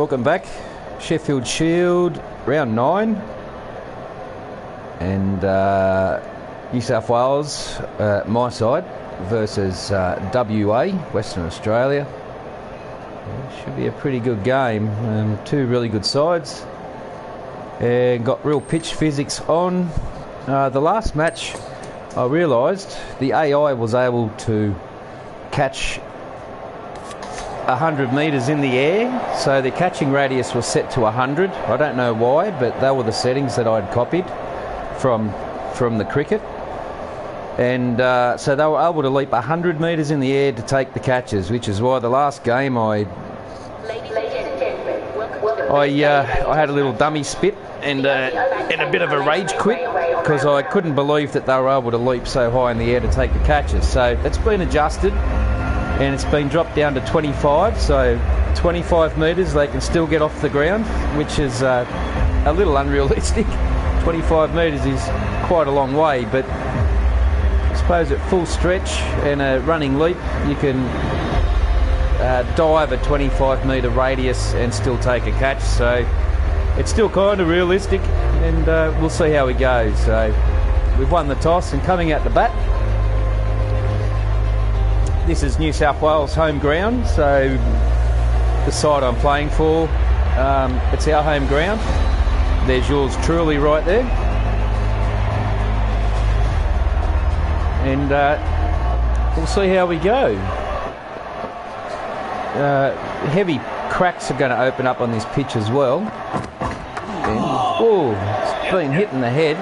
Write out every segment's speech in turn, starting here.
Welcome back. Sheffield Shield, round 9. And New South Wales, my side, versus WA, Western Australia. Should be a pretty good game. Two really good sides. And got real pitch physics on. The last match, I realised the AI was able to catch 100 metres in the air, so the catching radius was set to 100. I don't know why, but they were the settings that I'd copied from the cricket. And so they were able to leap 100 metres in the air to take the catches, which is why the last game I had a little dummy spit and a bit of a rage quit because I couldn't believe that they were able to leap so high in the air to take the catches. So it's been adjusted and it's been dropped down to 25. So 25 metres they can still get off the ground, which is a little unrealistic. 25 metres is quite a long way, but I suppose at full stretch and a running leap you can dive a 25 metre radius and still take a catch. So it's still kind of realistic, and we'll see how it goes. So we've won the toss and coming out the bat. This is New South Wales home ground, so the side I'm playing for, it's our home ground. There's yours truly right there. And we'll see how we go. Heavy cracks are going to open up on this pitch as well. Oh, it's been hit in the head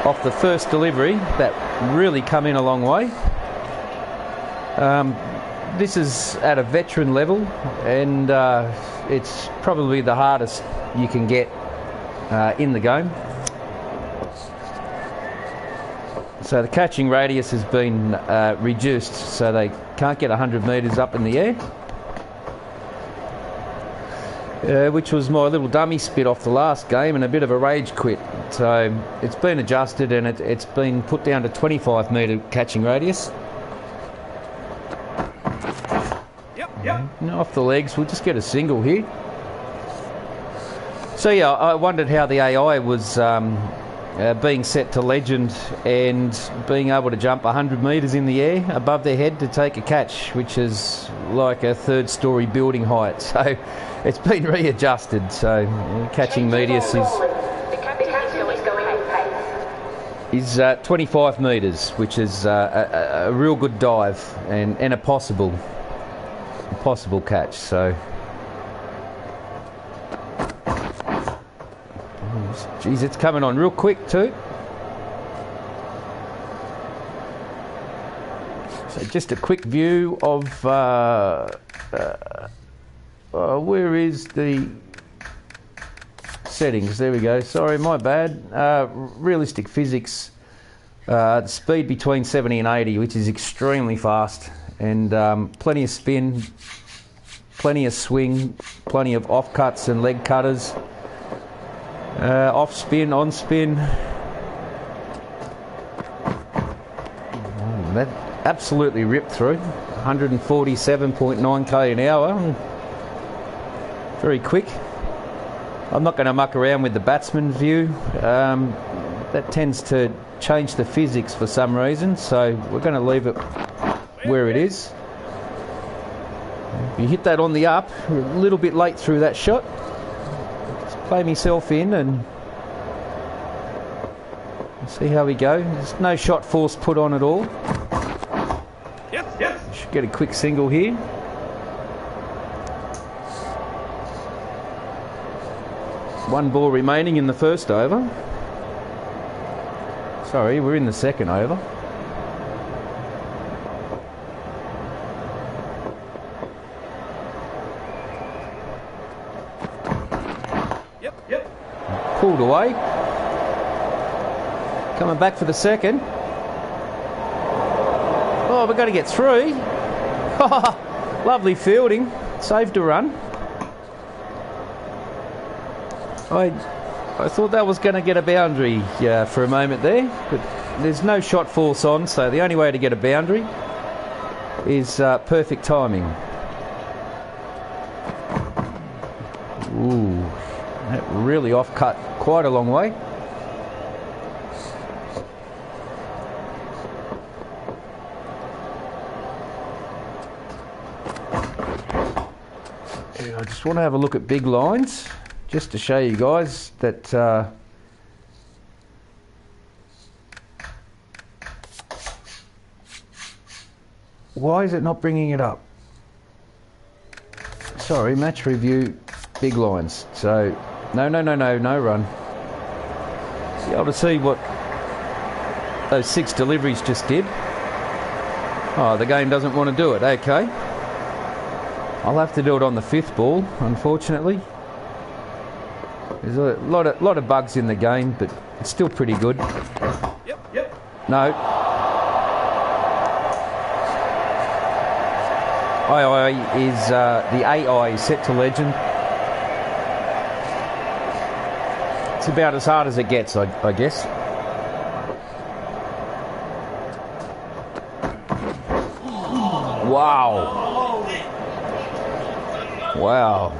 off the first delivery. That really come in a long way. This is at a veteran level, and it's probably the hardest you can get in the game. So the catching radius has been reduced, so they can't get 100 metres up in the air, which was my little dummy spit off the last game and a bit of a rage quit. So it's been adjusted and it's been put down to 25 metre catching radius. Off the legs, we'll just get a single here. So yeah, I wondered how the AI was being set to legend and being able to jump 100 metres in the air above their head to take a catch, which is like a third-storey building height. So it's been readjusted. So catching radius is 25 metres, which is a real good dive and a possible catch. So geez, it's coming on real quick too. So just a quick view of where is the settings. There we go. Sorry, my bad. Realistic physics, speed between 70 and 80, which is extremely fast, and plenty of spin, plenty of swing, plenty of off cuts and leg cutters. Off spin, on spin. That absolutely ripped through. 147.9 k an hour. Very quick. I'm not going to muck around with the batsman view. That tends to change the physics for some reason, so we're going to leave it where it is. You hit that on the up, a little bit late through that shot. Play myself in and see how we go. There's no shot force put on at all. Yep. Should get a quick single here. One ball remaining in the first over. Sorry, we're in the second over. Pulled away. Coming back for the second. Oh, we've got to get through. Lovely fielding. Saved a run. I thought that was going to get a boundary for a moment there, but there's no shot force on, so the only way to get a boundary is perfect timing. Ooh, that really off-cut quite a long way. I just want to have a look at big lines, just to show you guys that why is it not bringing it up? Sorry, match review, big lines. So, no run. Be able to see what those 6 deliveries just did. Oh, the game doesn't want to do it. Okay. I'll have to do it on the 5th ball, unfortunately. There's a lot of bugs in the game, but it's still pretty good. Yep. No. II is the AI is set to legend. It's about as hard as it gets, I guess. Wow.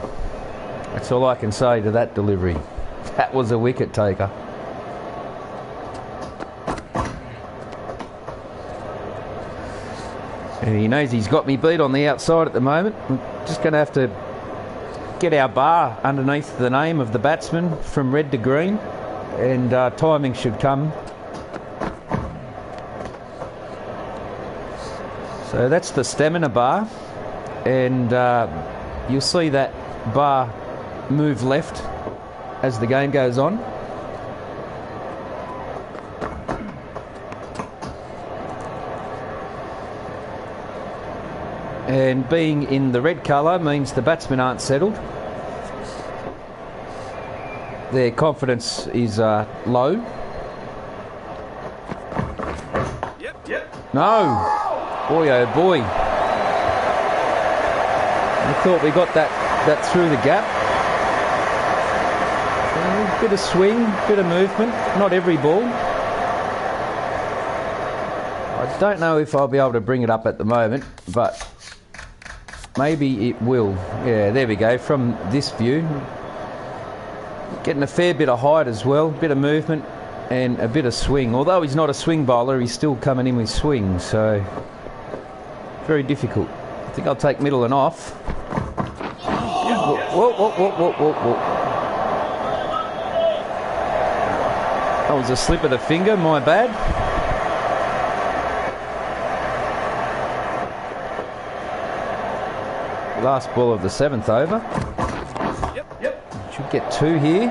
That's all I can say to that delivery. That was a wicket taker. And he knows he's got me beat on the outside at the moment. I'm just going to have to get our bar underneath the name of the batsman from red to green, and timing should come. So that's the stamina bar, and you'll see that bar move left as the game goes on. And being in the red colour means the batsmen aren't settled. Their confidence is low. Yep. No! Boy, oh boy. I thought we got that through the gap. A bit of swing, bit of movement. Not every ball. I don't know if I'll be able to bring it up at the moment, but maybe it will. Yeah, there we go. From this view, getting a fair bit of height as well, bit of movement and a bit of swing. Although he's not a swing bowler, he's still coming in with swing, so very difficult. I think I'll take middle and off. Whoa. That was a slip of the finger, my bad. Last ball of the 7th over. Yep. Should get 2 here.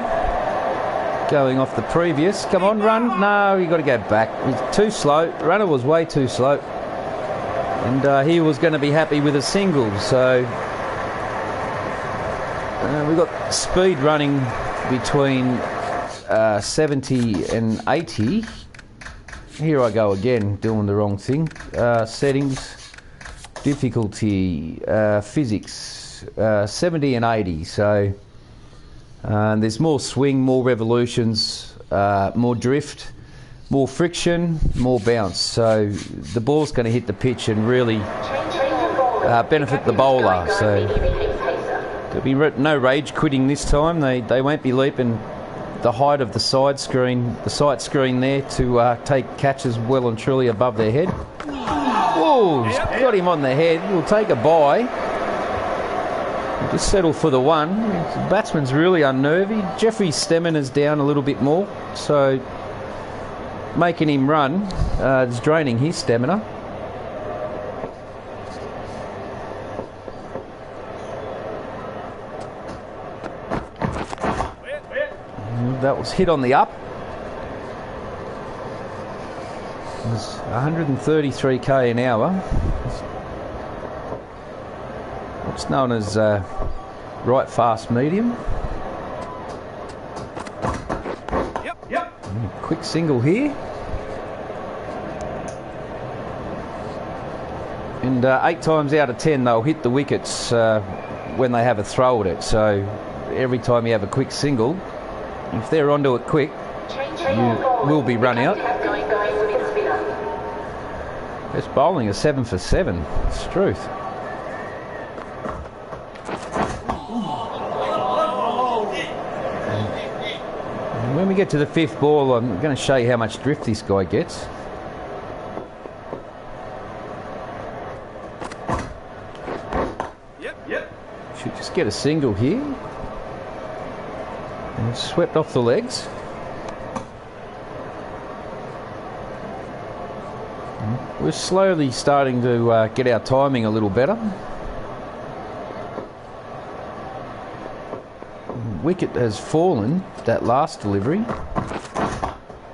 Going off the previous. Come on, run. No, you got to go back. He's too slow. Runner was way too slow. And he was going to be happy with a single. So we've got speed running between 70 and 80. Here I go again, doing the wrong thing. Settings, difficulty, physics, 70 and 80. So there's more swing, more revolutions, more drift, more friction, more bounce. So the ball's going to hit the pitch and really benefit the bowler. So there'll be no rage quitting this time. They won't be leaping the height of the sight screen there to take catches well and truly above their head. Whoa, got him on the head. We'll take a bye. We'll just settle for the 1. The batsman's really unnervy. Jeffrey's stamina's down a little bit more, so making him run is draining his stamina. That was hit on the up. It was 133 k an hour. It's known as right fast medium. Yep. Quick single here. And 8 times out of 10 they'll hit the wickets when they have a throw at it. So every time you have a quick single, if they're onto it quick, you will be run out. It's bowling a 7 for 7. It's truth. we get to the 5th ball, I'm going to show you how much drift this guy gets. Yep. Should just get a single here. And swept off the legs. We're slowly starting to get our timing a little better. Wicket has fallen, that last delivery.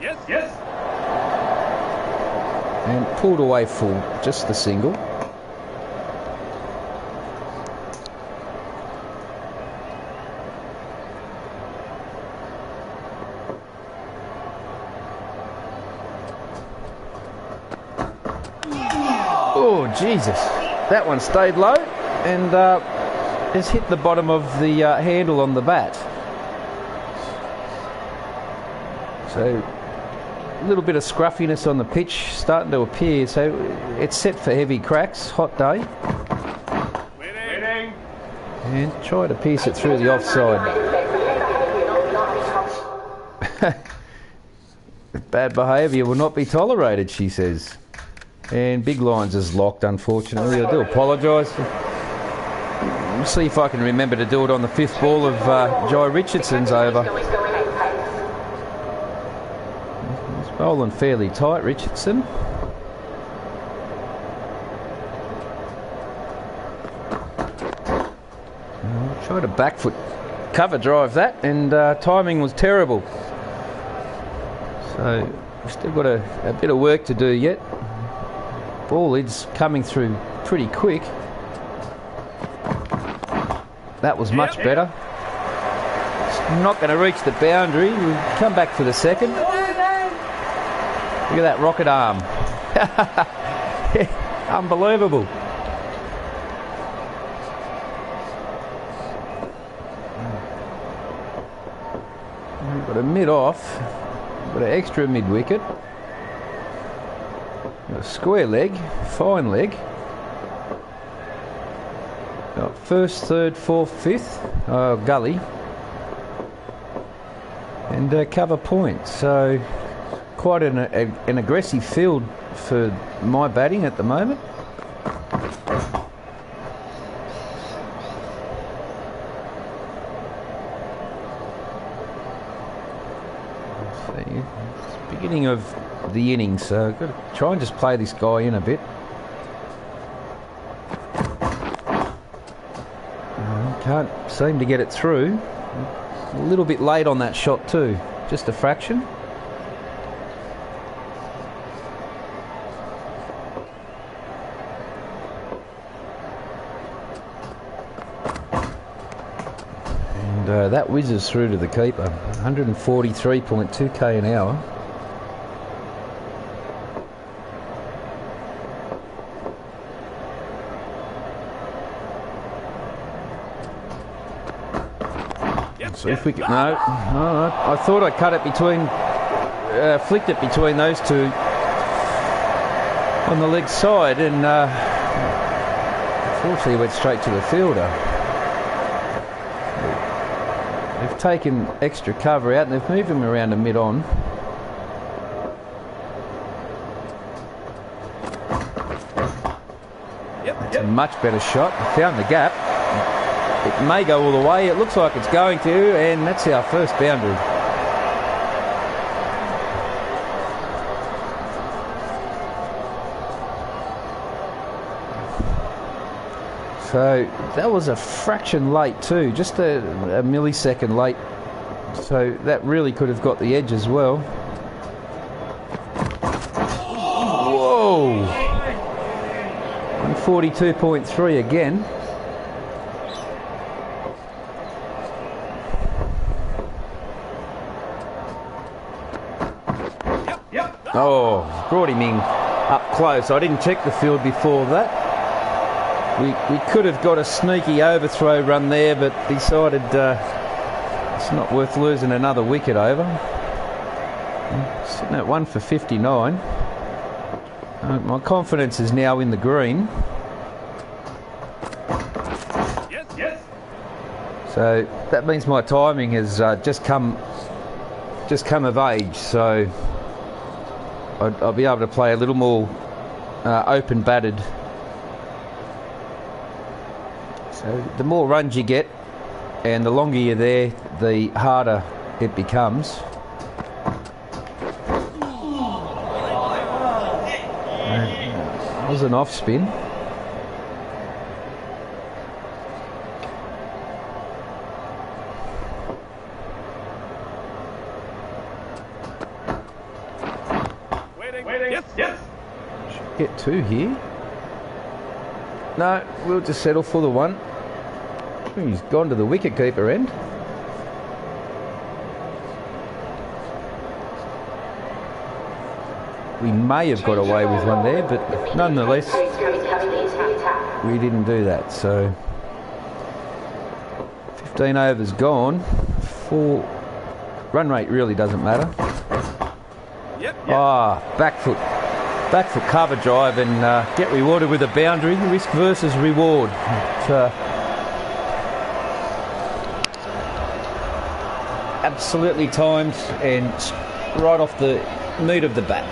Yes. And pulled away for just the single. Oh, Jesus. That one stayed low and has hit the bottom of the handle on the bat. So a little bit of scruffiness on the pitch starting to appear. So it's set for heavy cracks. Hot day. Winning. And try to pierce it through the offside. Bad behaviour will not be tolerated, she says. And Big Lines is locked, unfortunately. I do apologise. We'll see if I can remember to do it on the 5th ball of Jai Richardson's over. He's bowling fairly tight, Richardson. Tried a back foot cover drive that, and timing was terrible. So we've still got a bit of work to do yet. Ball is coming through pretty quick. That was much better. It's not going to reach the boundary. We'll come back for the second. Look at that rocket arm. Unbelievable. We've got a mid off. We've got an extra mid wicket. A square leg, fine leg. Got 1st, 3rd, 4th, 5th, gully. And cover point. So quite an aggressive field for my batting at the moment. See, it's the beginning of the innings, so I've got to try and just play this guy in a bit. Can't seem to get it through. A little bit late on that shot too, just a fraction. And that whizzes through to the keeper. 143.2 k an hour. So if we could, no, I thought I cut it between, flicked it between those two on the leg side, and unfortunately went straight to the fielder. They've taken extra cover out and they've moved him around to mid-on. That's a much better shot. Found the gap. It may go all the way. It looks like it's going to, and that's our first boundary. So that was a fraction late too, just a millisecond late. So that really could have got the edge as well. Whoa! 142.3 again. Oh, brought him in up close. I didn't check the field before that. We could have got a sneaky overthrow run there, but decided it's not worth losing another wicket over. Sitting at 1 for 59. My confidence is now in the green. Yes. So that means my timing has just come just come of age, so I'll be able to play a little more open batted. So the more runs you get and the longer you're there, the harder it becomes. That was an off spin. Waiting. Yes. Should get two here. No, we'll just settle for the one. He's gone to the wicket-keeper end. We may have got away with one there, but nonetheless, we didn't do that. So 15 overs gone. 4 run rate really doesn't matter. Yep. Back foot cover drive and get rewarded with a boundary. Risk versus reward. Absolutely timed and right off the meat of the bat.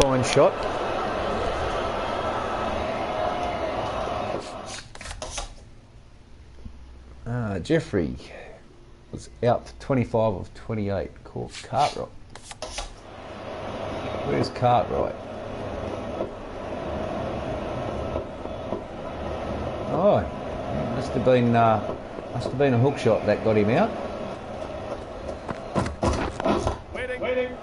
Fine shot. Jeffrey was out 25 of 28. Caught Cartwright. Where's Cartwright? Oh, must have been a hook shot that got him out. Waiting.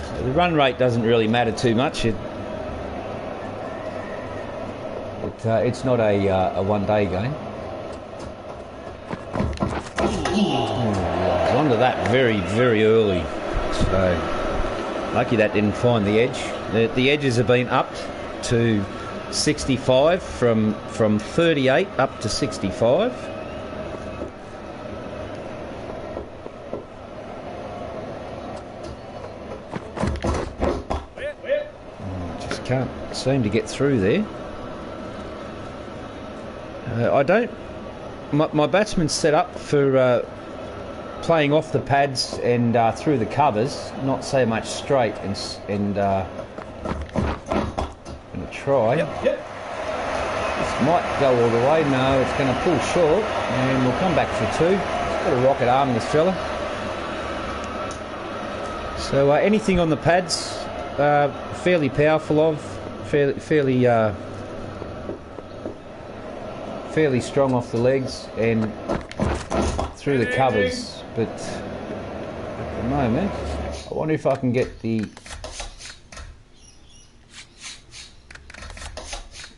So the run rate doesn't really matter too much. It's not a one-day game. Onto that very, very early. So lucky that didn't find the edge. The edges have been upped to 65 from 38 up to 65. Just can't seem to get through there. My batsman's set up for playing off the pads and through the covers, not so much straight and gonna try. Yep. This might go all the way. No, it's going to pull short and we'll come back for 2. He's got a rocket arm, this fella. So anything on the pads, fairly powerful of, fairly strong off the legs and through the covers, but at the moment I wonder if I can get the...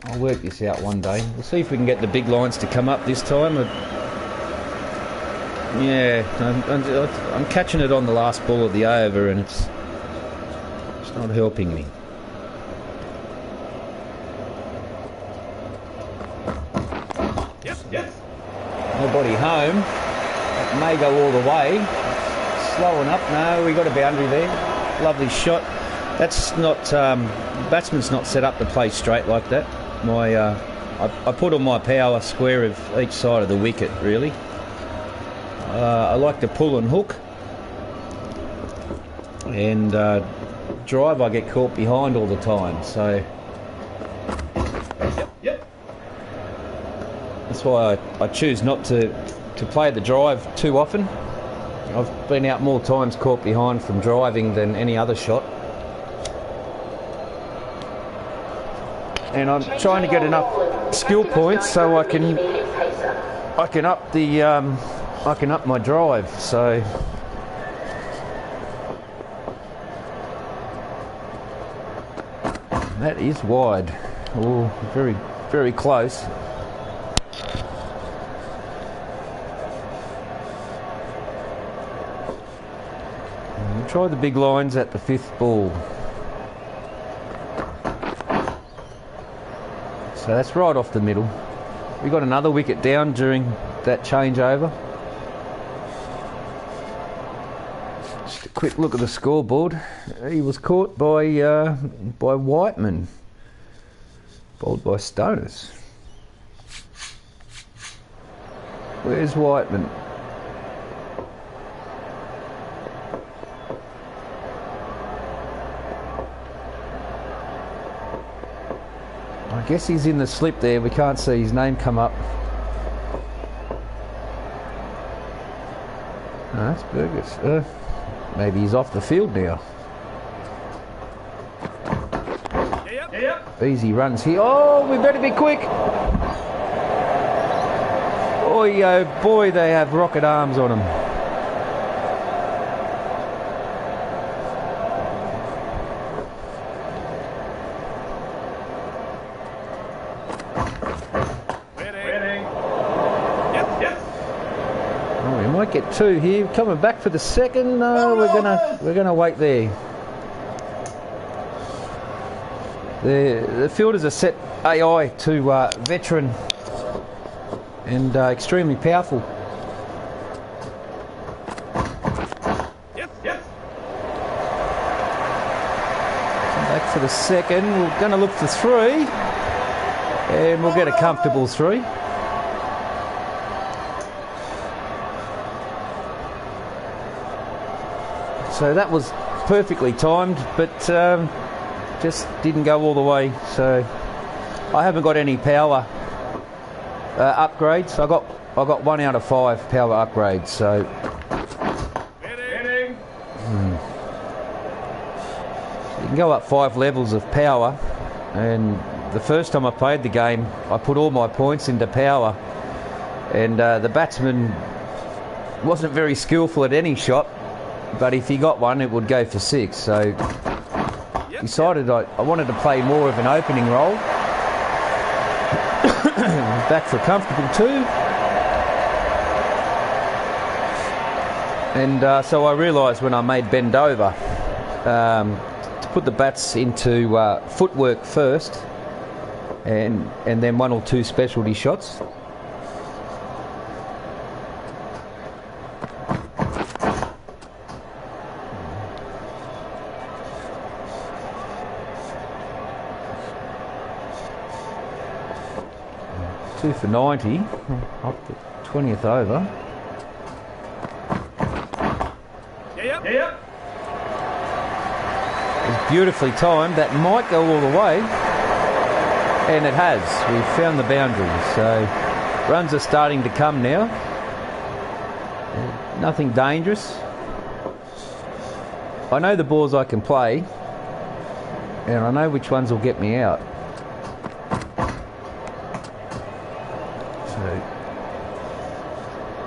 I'll work this out one day. We'll see if we can get the big lines to come up this time. I'm catching it on the last ball of the over and it's not helping me. Yes. Nobody home. It may go all the way. Slowing up. No, we got a boundary there. Lovely shot. That's not... batsman's not set up to play straight like that. I put on my power square of each side of the wicket, really. I like to pull and hook. And drive, I get caught behind all the time. So... Yep. That's why I choose not to play the drive too often. I've been out more times caught behind from driving than any other shot. And I'm trying to get enough skill points so I can up my drive. So that is wide. Oh, very, very close. We'll try the big lines at the 5th ball. So that's right off the middle. We got another wicket down during that changeover. Just a quick look at the scoreboard. He was caught by Whiteman. Bowled by Stoners. Where's Whiteman? I guess he's in the slip there. We can't see his name come up. No, that's Burgess. Maybe he's off the field now. Easy runs here. Oh, we better be quick. Oh boy, they have rocket arms on them. Oh, we might get two here. Coming back for the second. No, we're gonna wait there. The fielders are set AI to veteran and extremely powerful. Back for the second. We're going to look for three, and we'll get a comfortable three. So that was perfectly timed, but just didn't go all the way. So I haven't got any power upgrades. I got 1 out of 5 power upgrades. So you can go up 5 levels of power. And the first time I played the game, I put all my points into power, and the batsman wasn't very skillful at any shot. But if he got one, it would go for 6. So decided I wanted to play more of an opening role. Back for a comfortable 2. And so I realised when I made bend over to put the bats into footwork first, and then 1 or 2 specialty shots. Two for 90, up the 20th over. It's beautifully timed. That might go all the way, and it has. We've found the boundary, so runs are starting to come now. Nothing dangerous. I know the balls I can play, and I know which ones will get me out.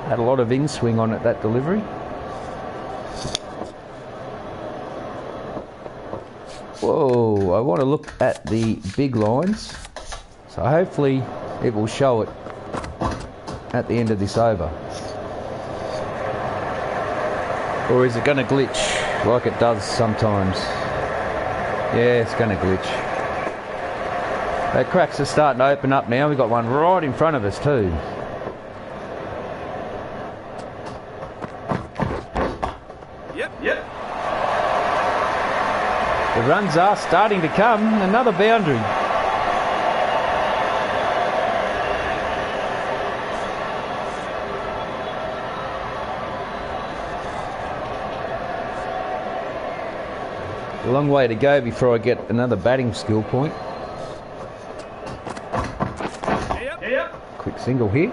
Had a lot of in-swing on it, that delivery. Whoa, I want to look at the big lines. So hopefully it will show it at the end of this over. Or is it going to glitch like it does sometimes? Yeah, it's going to glitch. The cracks are starting to open up now. We've got one right in front of us too. The runs are starting to come. Another boundary. A long way to go before I get another batting skill point. Quick single here.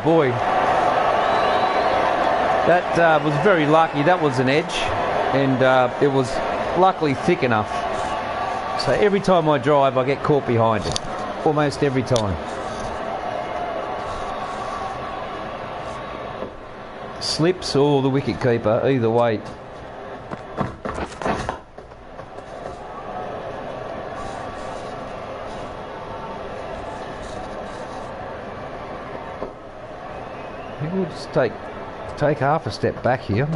Boy, that was very lucky. That was an edge, and it was luckily thick enough. So every time I drive, I get caught behind it. Almost every time. Slips or the wicket keeper, either way. We'll just take half a step back here.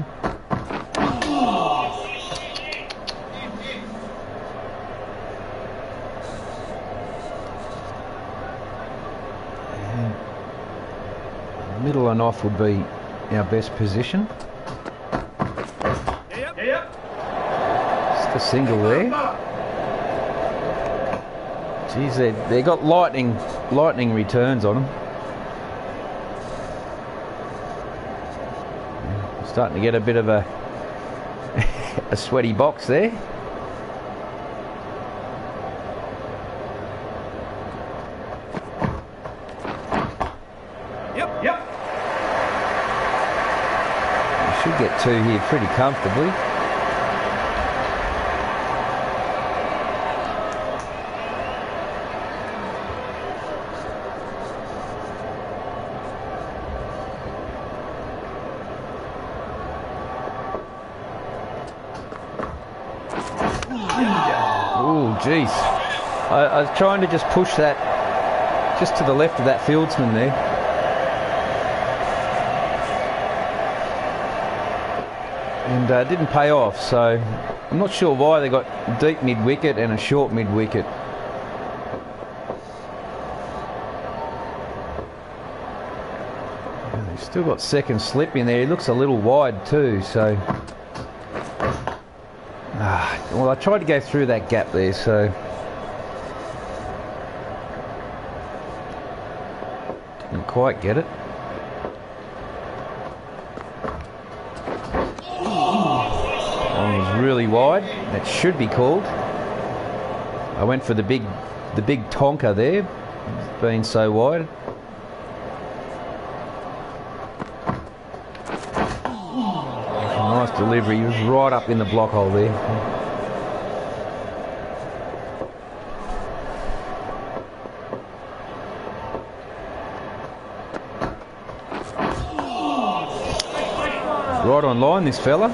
single and off would be our best position. Yep. Just a single there. Geez, they got lightning returns on them. Starting to get a bit of a a sweaty box there. Yep. We should get two here pretty comfortably. Oh, jeez. I was trying to just push that just to the left of that fieldsman there. And didn't pay off, so I'm not sure why they got deep mid-wicket and a short mid-wicket. They've still got second slip in there. He looks a little wide too, so... well, I tried to go through that gap there, so... didn't quite get it. One was really wide. That should be called. I went for the big tonker there, being so wide. Nice delivery. He was right up in the block hole there. Right on line, this fella.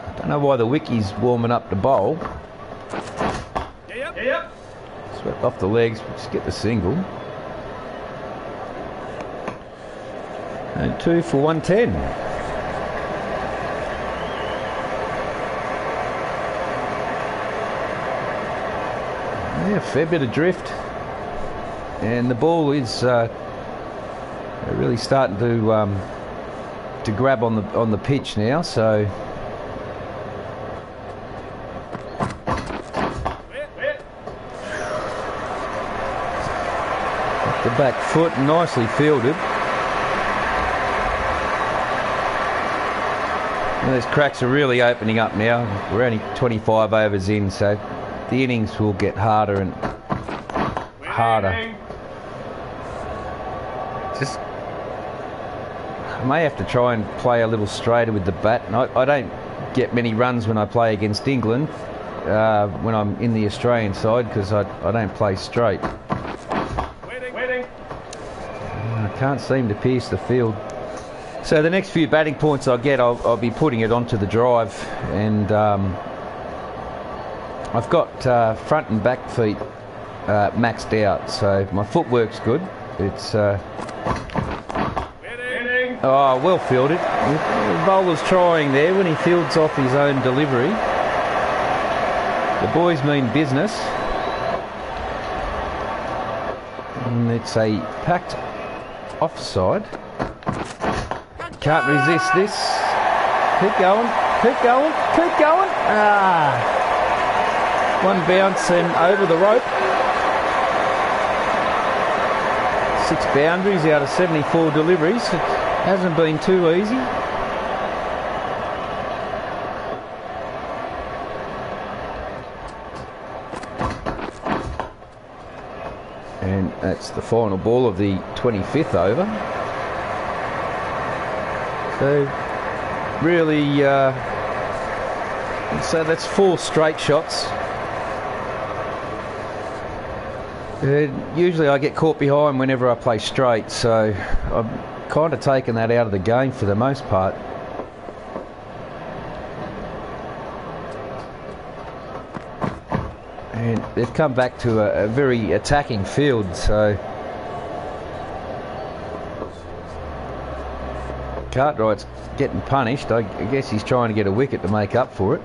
I don't know why the wicky's warming up to bowl. Yep. Swept off the legs, just get the single. And 2 for 110. Yeah, fair bit of drift. And the ball is really starting to grab on the pitch now, so the back foot, nicely fielded. And those cracks are really opening up now. We're only 25 overs in, so the innings will get harder and harder. Just, I may have to try and play a little straighter with the bat. And I don't get many runs when I play against England when I'm in the Australian side, because I don't play straight. Waiting. I can't seem to pierce the field. So the next few batting points I get, I'll be putting it onto the drive, and I've got front and back feet maxed out, so my footwork's good. It's oh, well fielded. The bowler's trying there when he fields off his own delivery. The boys mean business. And it's a packed offside. Can't resist this. Keep going. One bounce and over the rope. 6 boundaries out of 74 deliveries. It hasn't been too easy. And that's the final ball of the 25th over. So really, so that's 4 straight shots. Usually I get caught behind whenever I play straight, so I've kind of taken that out of the game for the most part. And they've come back to a very attacking field, so Cartwright's getting punished. I guess he's trying to get a wicket to make up for it.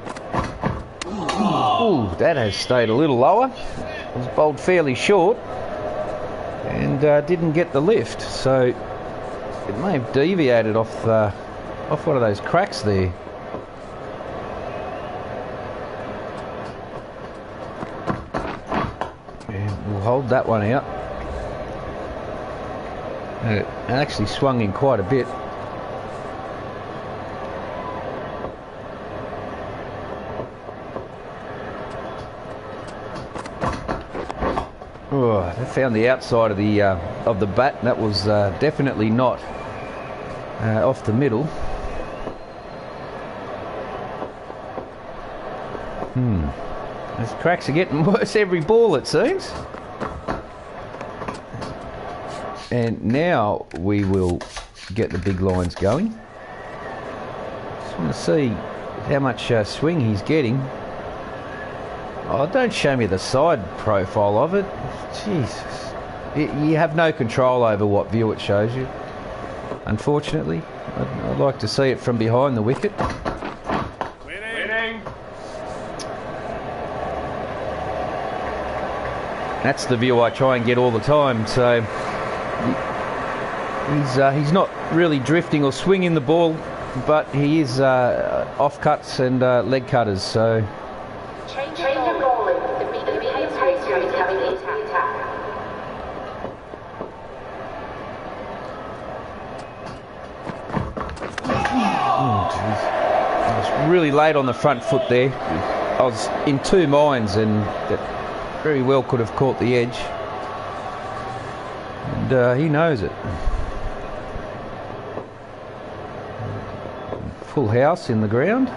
Ooh, that has stayed a little lower. It was bowled fairly short and didn't get the lift, so it may have deviated off one of those cracks there. And we'll hold that one out. It actually swung in quite a bit. Oh, I found the outside of the bat. That was definitely not off the middle. Those cracks are getting worse every ball, it seems. And now we will get the big lines going. Just want to see how much swing he's getting. Oh, don't show me the side profile of it. Jesus. You have no control over what view it shows you, unfortunately. I'd like to see it from behind the wicket. Winning. That's the view I try and get all the time, so he's not really drifting or swinging the ball, but he is off cuts and leg cutters, so... Change of bowling. The medium pace is coming into attack. Oh, jeez. I was really late on the front foot there. I was in two minds, and that very well could have caught the edge. And he knows it. Full house in the ground.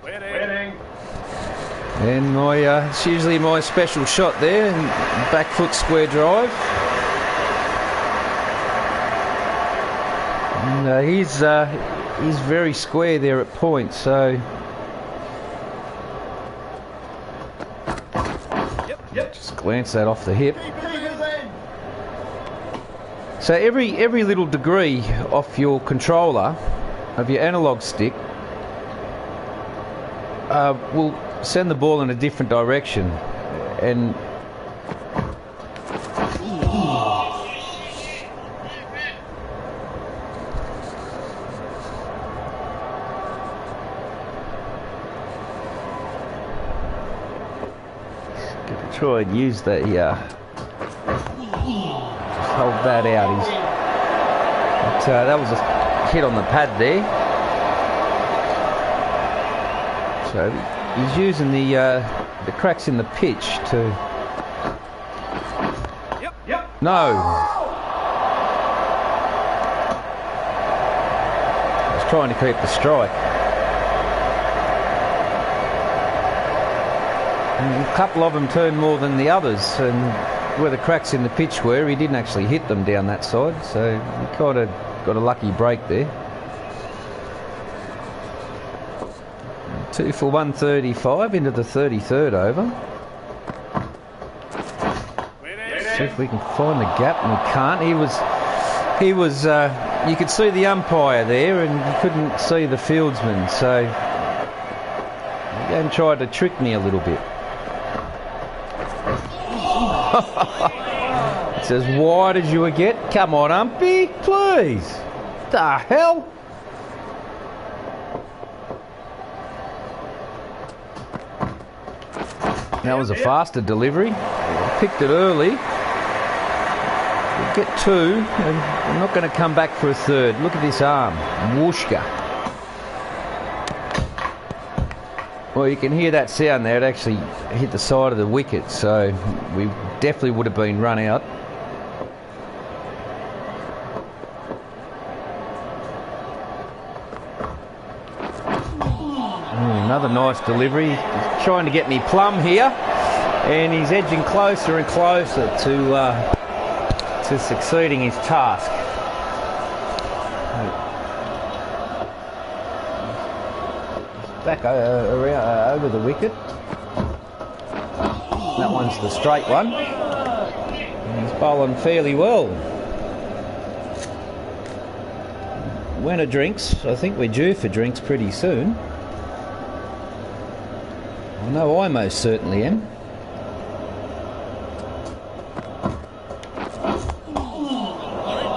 Winning. And it's usually my special shot there, back foot square drive. And he's very square there at point, so Yep. just glance that off the hip. So every little degree off your controller of your analog stick will send the ball in a different direction, and gonna try and use the just hold that out. That was a hit on the pad there. So he's using the cracks in the pitch to... Yep. No! He's trying to keep the strike. And a couple of them turned more than the others, and where the cracks in the pitch were, he didn't actually hit them down that side, so he kind of got a lucky break there. 2 for 135 into the 33rd over. See if we can find the gap, and we can't. He was. You could see the umpire there, and you couldn't see the fieldsman. So he again tried to trick me a little bit. It's as wide as you would get. Come on, umpy, please. The hell? That was a faster delivery. Picked it early. We'll get two, and I'm not going to come back for a third. Look at this arm. Whooshka. Well, you can hear that sound there. It actually hit the side of the wicket, so we definitely would have been run out. Another nice delivery. He's trying to get me plumb here, and he's edging closer and closer to succeeding his task. Back around over the wicket. That one's the straight one. And he's bowling fairly well. Winner drinks. I think we're due for drinks pretty soon. I know I most certainly am.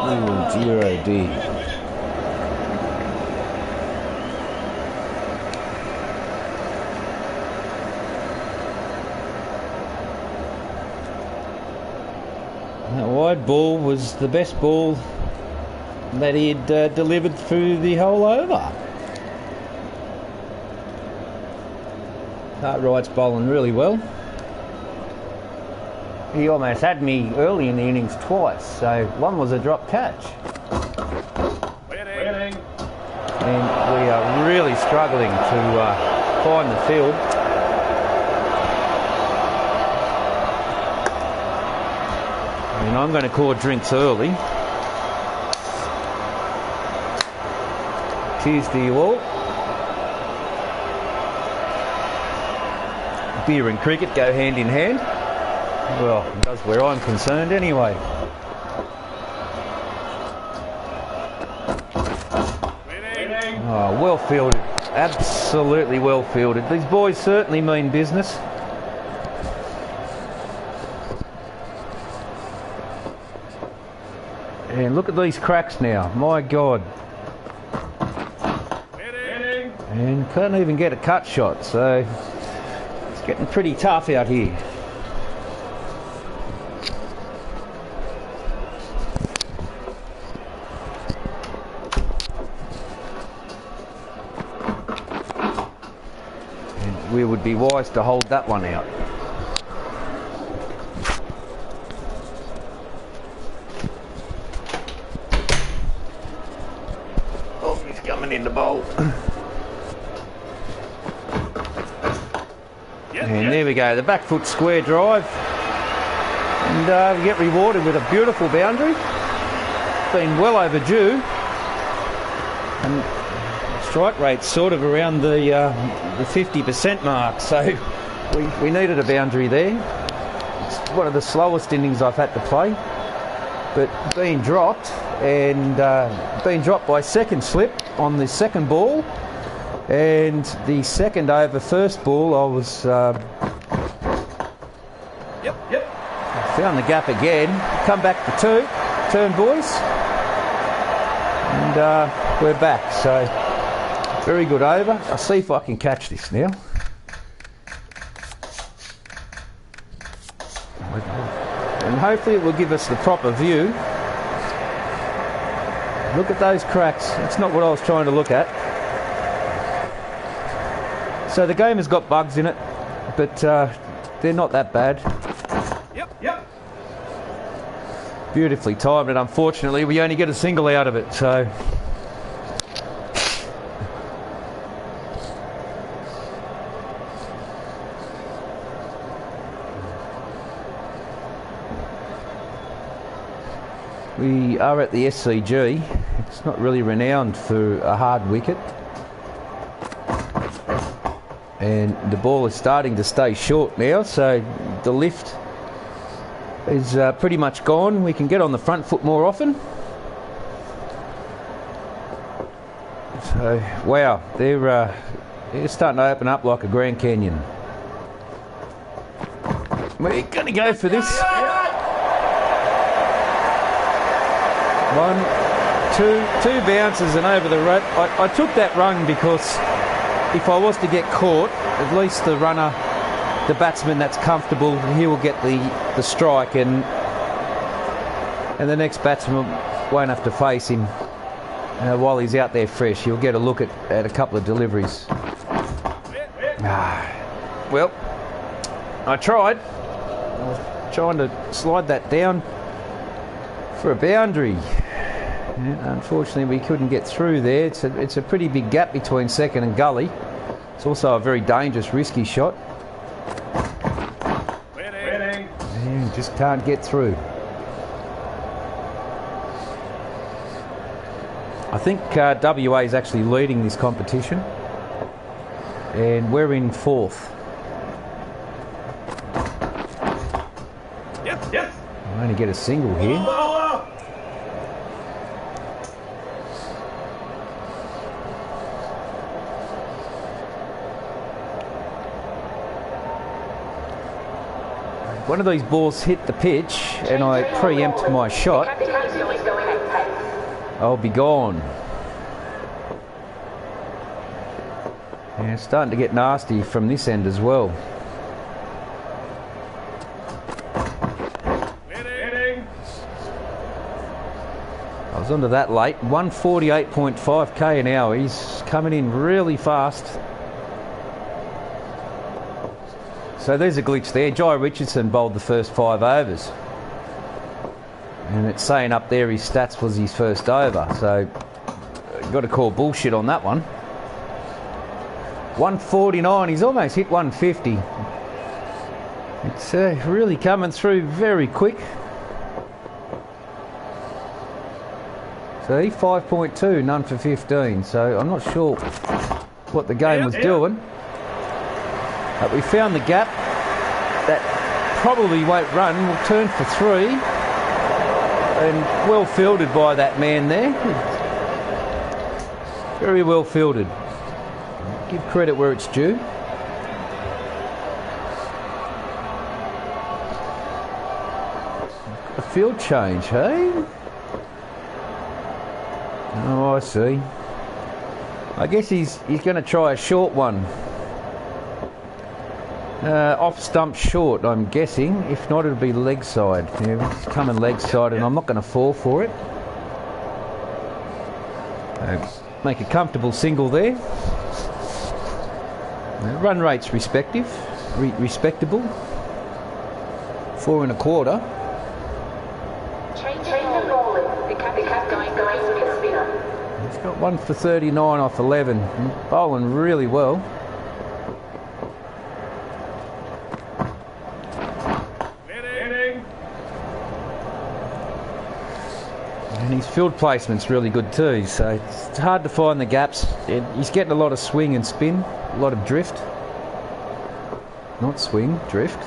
Oh dear, oh dear. That wide ball was the best ball that he had delivered through the whole over. Cartwright's bowling really well. He almost had me early in the innings twice, so one was a drop catch. Waiting. And we are really struggling to find the field. And I'm going to call drinks early. Cheers to you all. Beer and cricket go hand in hand. Well, it does where I'm concerned anyway. Waiting. Oh, well fielded. Absolutely well fielded. These boys certainly mean business. And look at these cracks now. My God. Waiting. And can't even get a cut shot, so it's getting pretty tough out here. And we would be wise to hold that one out. Oh, he's coming in the bowl. And there we go, the back foot square drive. And we get rewarded with a beautiful boundary. Been well overdue. And strike rate's sort of around the 50% mark, so we needed a boundary there. It's one of the slowest innings I've had to play. But being dropped, and being dropped by second slip on the second ball, and the second over first ball, I was Yep. found the gap again. Come back to two, turn boys, and we're back. So very good over. I'll see if I can catch this now. And hopefully it will give us the proper view. Look at those cracks. That's not what I was trying to look at. So the game has got bugs in it, but they're not that bad. Yep. Beautifully timed, and unfortunately we only get a single out of it, so we are at the SCG. It's not really renowned for a hard wicket. And the ball is starting to stay short now, so the lift is pretty much gone. We can get on the front foot more often. So, wow, they're starting to open up like a Grand Canyon. We're going to go for this. 1, 2 bounces and over the rope. I took that run because if I was to get caught, at least the runner, the batsman that's comfortable, he will get the strike, and the next batsman won't have to face him while he's out there fresh. He'll get a look at a couple of deliveries. Well, I tried. I was trying to slide that down for a boundary. And unfortunately, we couldn't get through there. It's a pretty big gap between second and gully. It's also a very dangerous, risky shot. Waiting. And just can't get through. I think WA is actually leading this competition, and we're in fourth. Yep. I only get a single here. one of these balls hit the pitch and I preempt my shot, I'll be gone. And it's starting to get nasty from this end as well. I was onto that late. 148.5 k an hour. He's coming in really fast. So there's a glitch there. Jai Richardson bowled the first 5 overs. And it's saying up there his stats was his first over. So got to call bullshit on that one. 149. He's almost hit 150. It's really coming through very quick. See, 5.2, none for 15. So I'm not sure what the game was doing. But we found the gap. That probably won't run. We'll turn for 3. And well fielded by that man there. Very well fielded. Give credit where it's due. A field change, hey? Oh, I see. I guess he's going to try a short one. Off stump short, I'm guessing. If not, it'll be leg side. Yeah, he's coming leg side, and I'm not going to fall for it. Make a comfortable single there. Run rate's respectable. 4 1/4. He's got 1 for 39 off 11. Bowling really well. And his field placement's really good too, so it's hard to find the gaps. He's getting a lot of swing and spin, a lot of drift. Not swing, drift.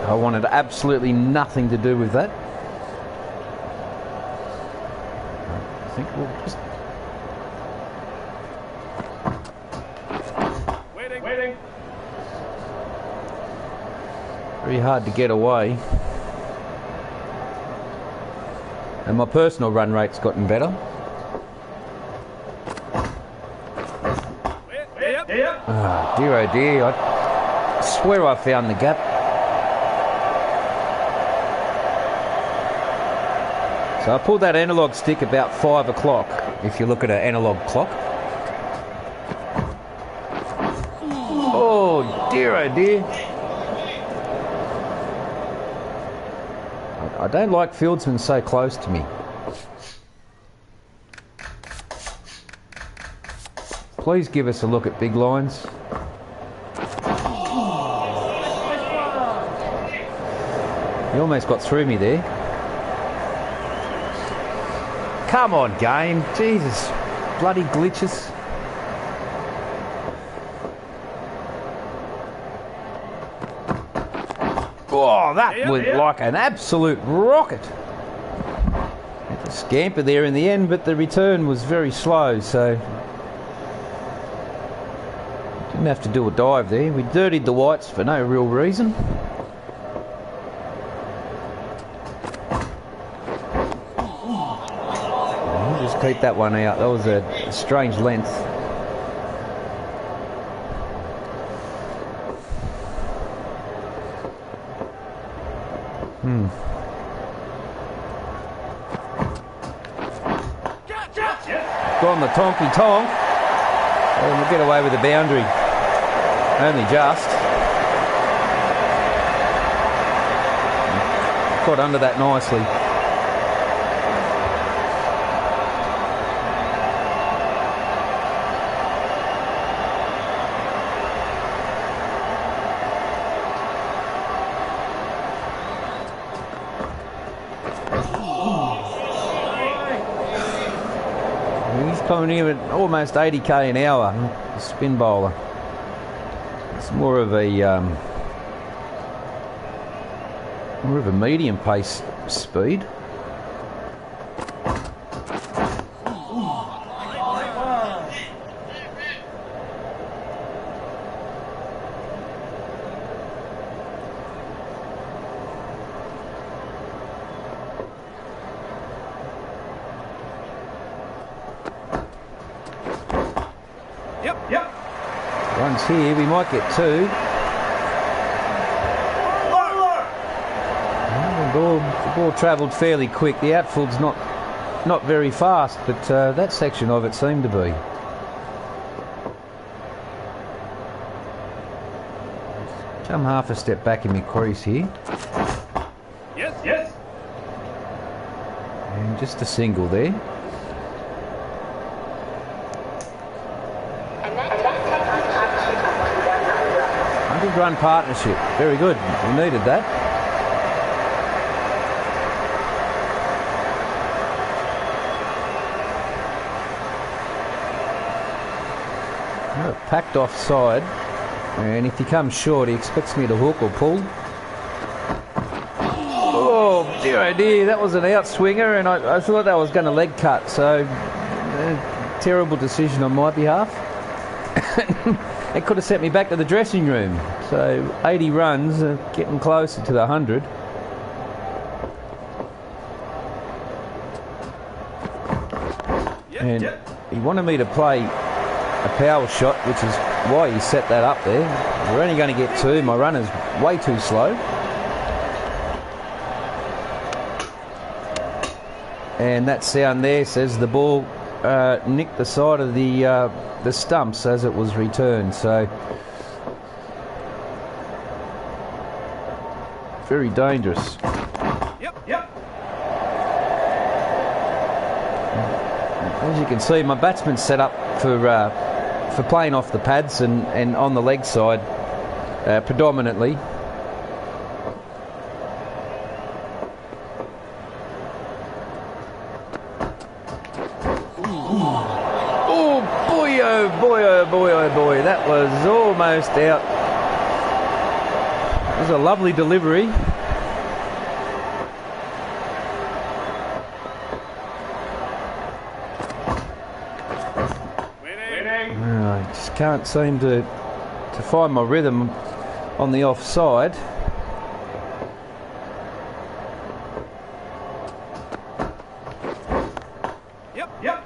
I wanted absolutely nothing to do with that. I think we'll just... Waiting. Very hard to get away. And my personal run rate's gotten better. Yep. Ah, dear oh dear, I swear I found the gap. So I pulled that analogue stick about 5 o'clock, if you look at an analogue clock. Oh dear oh dear. I don't like fieldsmen so close to me. Please give us a look at big lines. You almost got through me there. Come on, game. Jesus. Bloody glitches. Oh, that was like an absolute rocket. Had to scamper there in the end, but the return was very slow, so didn't have to do a dive there. We dirtied the whites for no real reason. Just keep that one out. That was a strange length. Gone the tonky tonk. And we'll get away with the boundary. Only just. Got under that nicely. Coming in at almost 80 k an hour, spin bowler. It's more of a medium pace speed. Yep. Runs here, we might get two. Well, the ball travelled fairly quick. The outfield's not very fast, but that section of it seemed to be. Come half a step back in my crease here. Yes. And just a single there. And that's 100-run partnership. Very good. We needed that. Packed offside, and if he comes short, he expects me to hook or pull. Oh dear, that was an outswinger, and I thought that was going to leg cut, so terrible decision on my behalf. It could have sent me back to the dressing room. So 80 runs, getting closer to the 100. And he wanted me to play a power shot, which is why he set that up there. We're only going to get two. My runner's way too slow. And that sound there says the ball nicked the side of the stumps as it was returned. So very dangerous. Yep. As you can see, my batsman's set up for playing off the pads and on the leg side predominantly. Oh boy, that was almost out. It was a lovely delivery. I just can't seem to find my rhythm on the offside. Yep. Get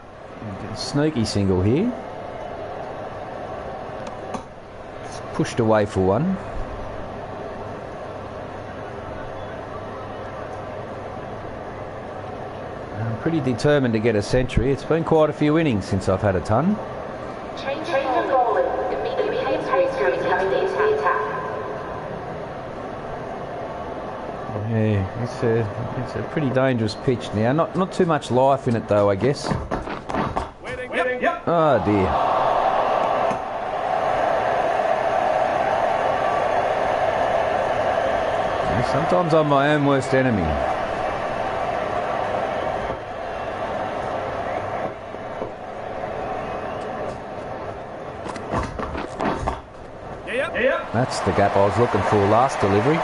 a sneaky single here. It's pushed away for one. I'm pretty determined to get a century. It's been quite a few innings since I've had a ton. Change of bowling. Immediately pace coming into the attack. Yeah, it's a pretty dangerous pitch now. Not too much life in it though, I guess. Waiting. Yep. Oh dear. Sometimes I'm my own worst enemy. Yep. That's the gap I was looking for last delivery.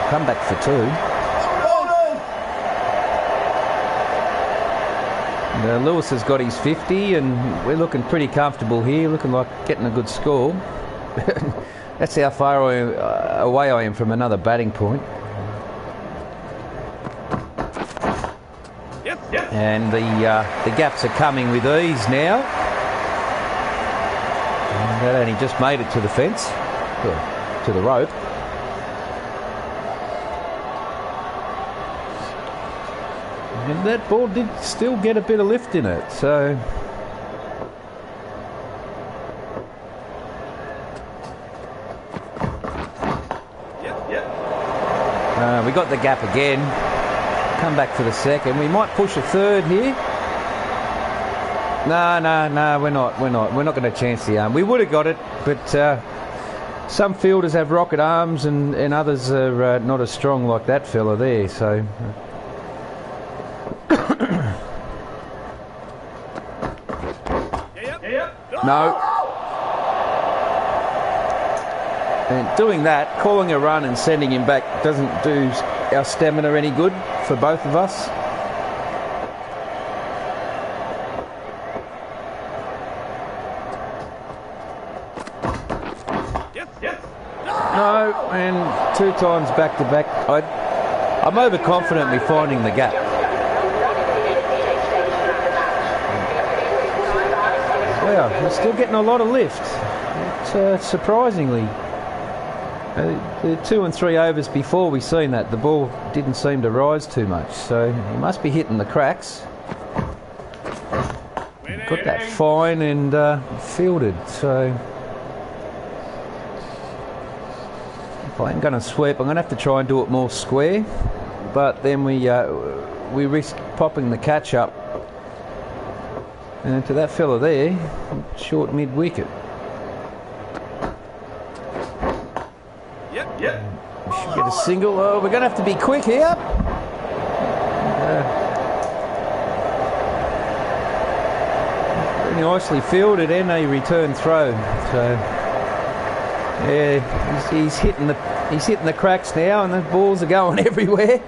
Come back for two. And, Lewis has got his 50 and we're looking pretty comfortable here, looking like getting a good score. That's how far away I am from another batting point. Yep. And the gaps are coming with ease now. And that only just made it to the fence, to the rope. And that ball did still get a bit of lift in it, so... Yep. We got the gap again. Come back for the second. We might push a third here. No, we're not. We're not going to chance the arm. We would have got it, but some fielders have rocket arms and others are not as strong like that fella there, so... No. And doing that, calling a run and sending him back doesn't do our stamina any good for both of us. Yes. No, and two times back to back. I'm overconfidently finding the gap. Wow, he's still getting a lot of lift. Surprisingly. The 2 and 3 overs before we seen that, the ball didn't seem to rise too much, so he must be hitting the cracks. Got that fine and fielded, so if I am going to sweep, I'm going to have to try and do it more square, but then we risk popping the catch up to that fella there, short mid-wicket. Yep. We should get a single. Oh, we're going to have to be quick here. Very nicely fielded and a return throw. So yeah, he's hitting the cracks now, and the balls are going everywhere.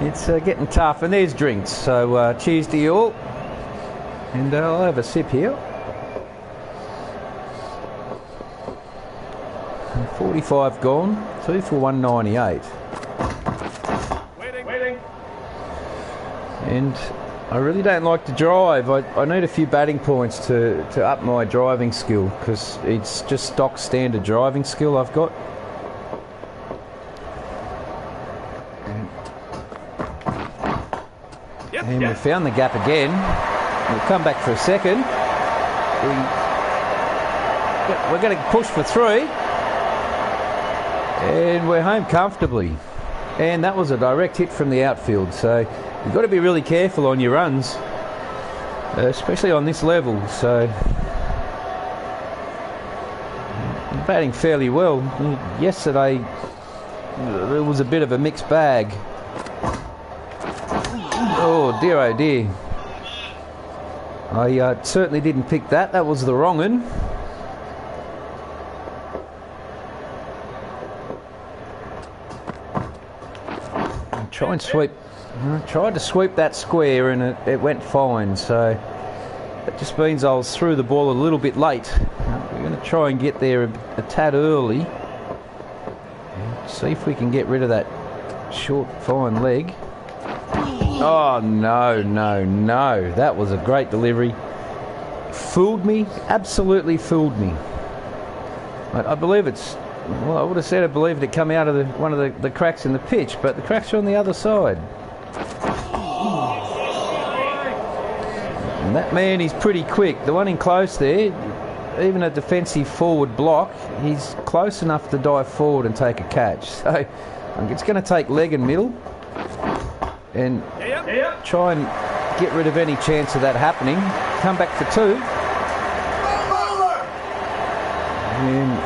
It's getting tough, and there's drinks. So cheers to you all, and I'll have a sip here. 45 gone, 2 for 198. Waiting. And I really don't like to drive. I need a few batting points to up my driving skill, because it's just stock standard driving skill I've got. And we found the gap again. We'll come back for a second. We're going to push for 3. And we're home comfortably. And that was a direct hit from the outfield, so you've got to be really careful on your runs, especially on this level. So batting fairly well. Yesterday there was a bit of a mixed bag. Oh dear, oh dear. I certainly didn't pick that. That was the wrong one. Tried to sweep that square, and it went fine, so that just means I was through the ball a little bit late. We're going to try and get there a tad early, see if we can get rid of that short fine leg. Oh no, that was a great delivery. Fooled me, absolutely fooled me. I believe it's, well, I would have said I believed it come out of one of the cracks in the pitch, but the cracks are on the other side. And that man is pretty quick. The one in close there, even a defensive forward block, he's close enough to dive forward and take a catch. So it's going to take leg and middle and try and get rid of any chance of that happening. Come back for 2. And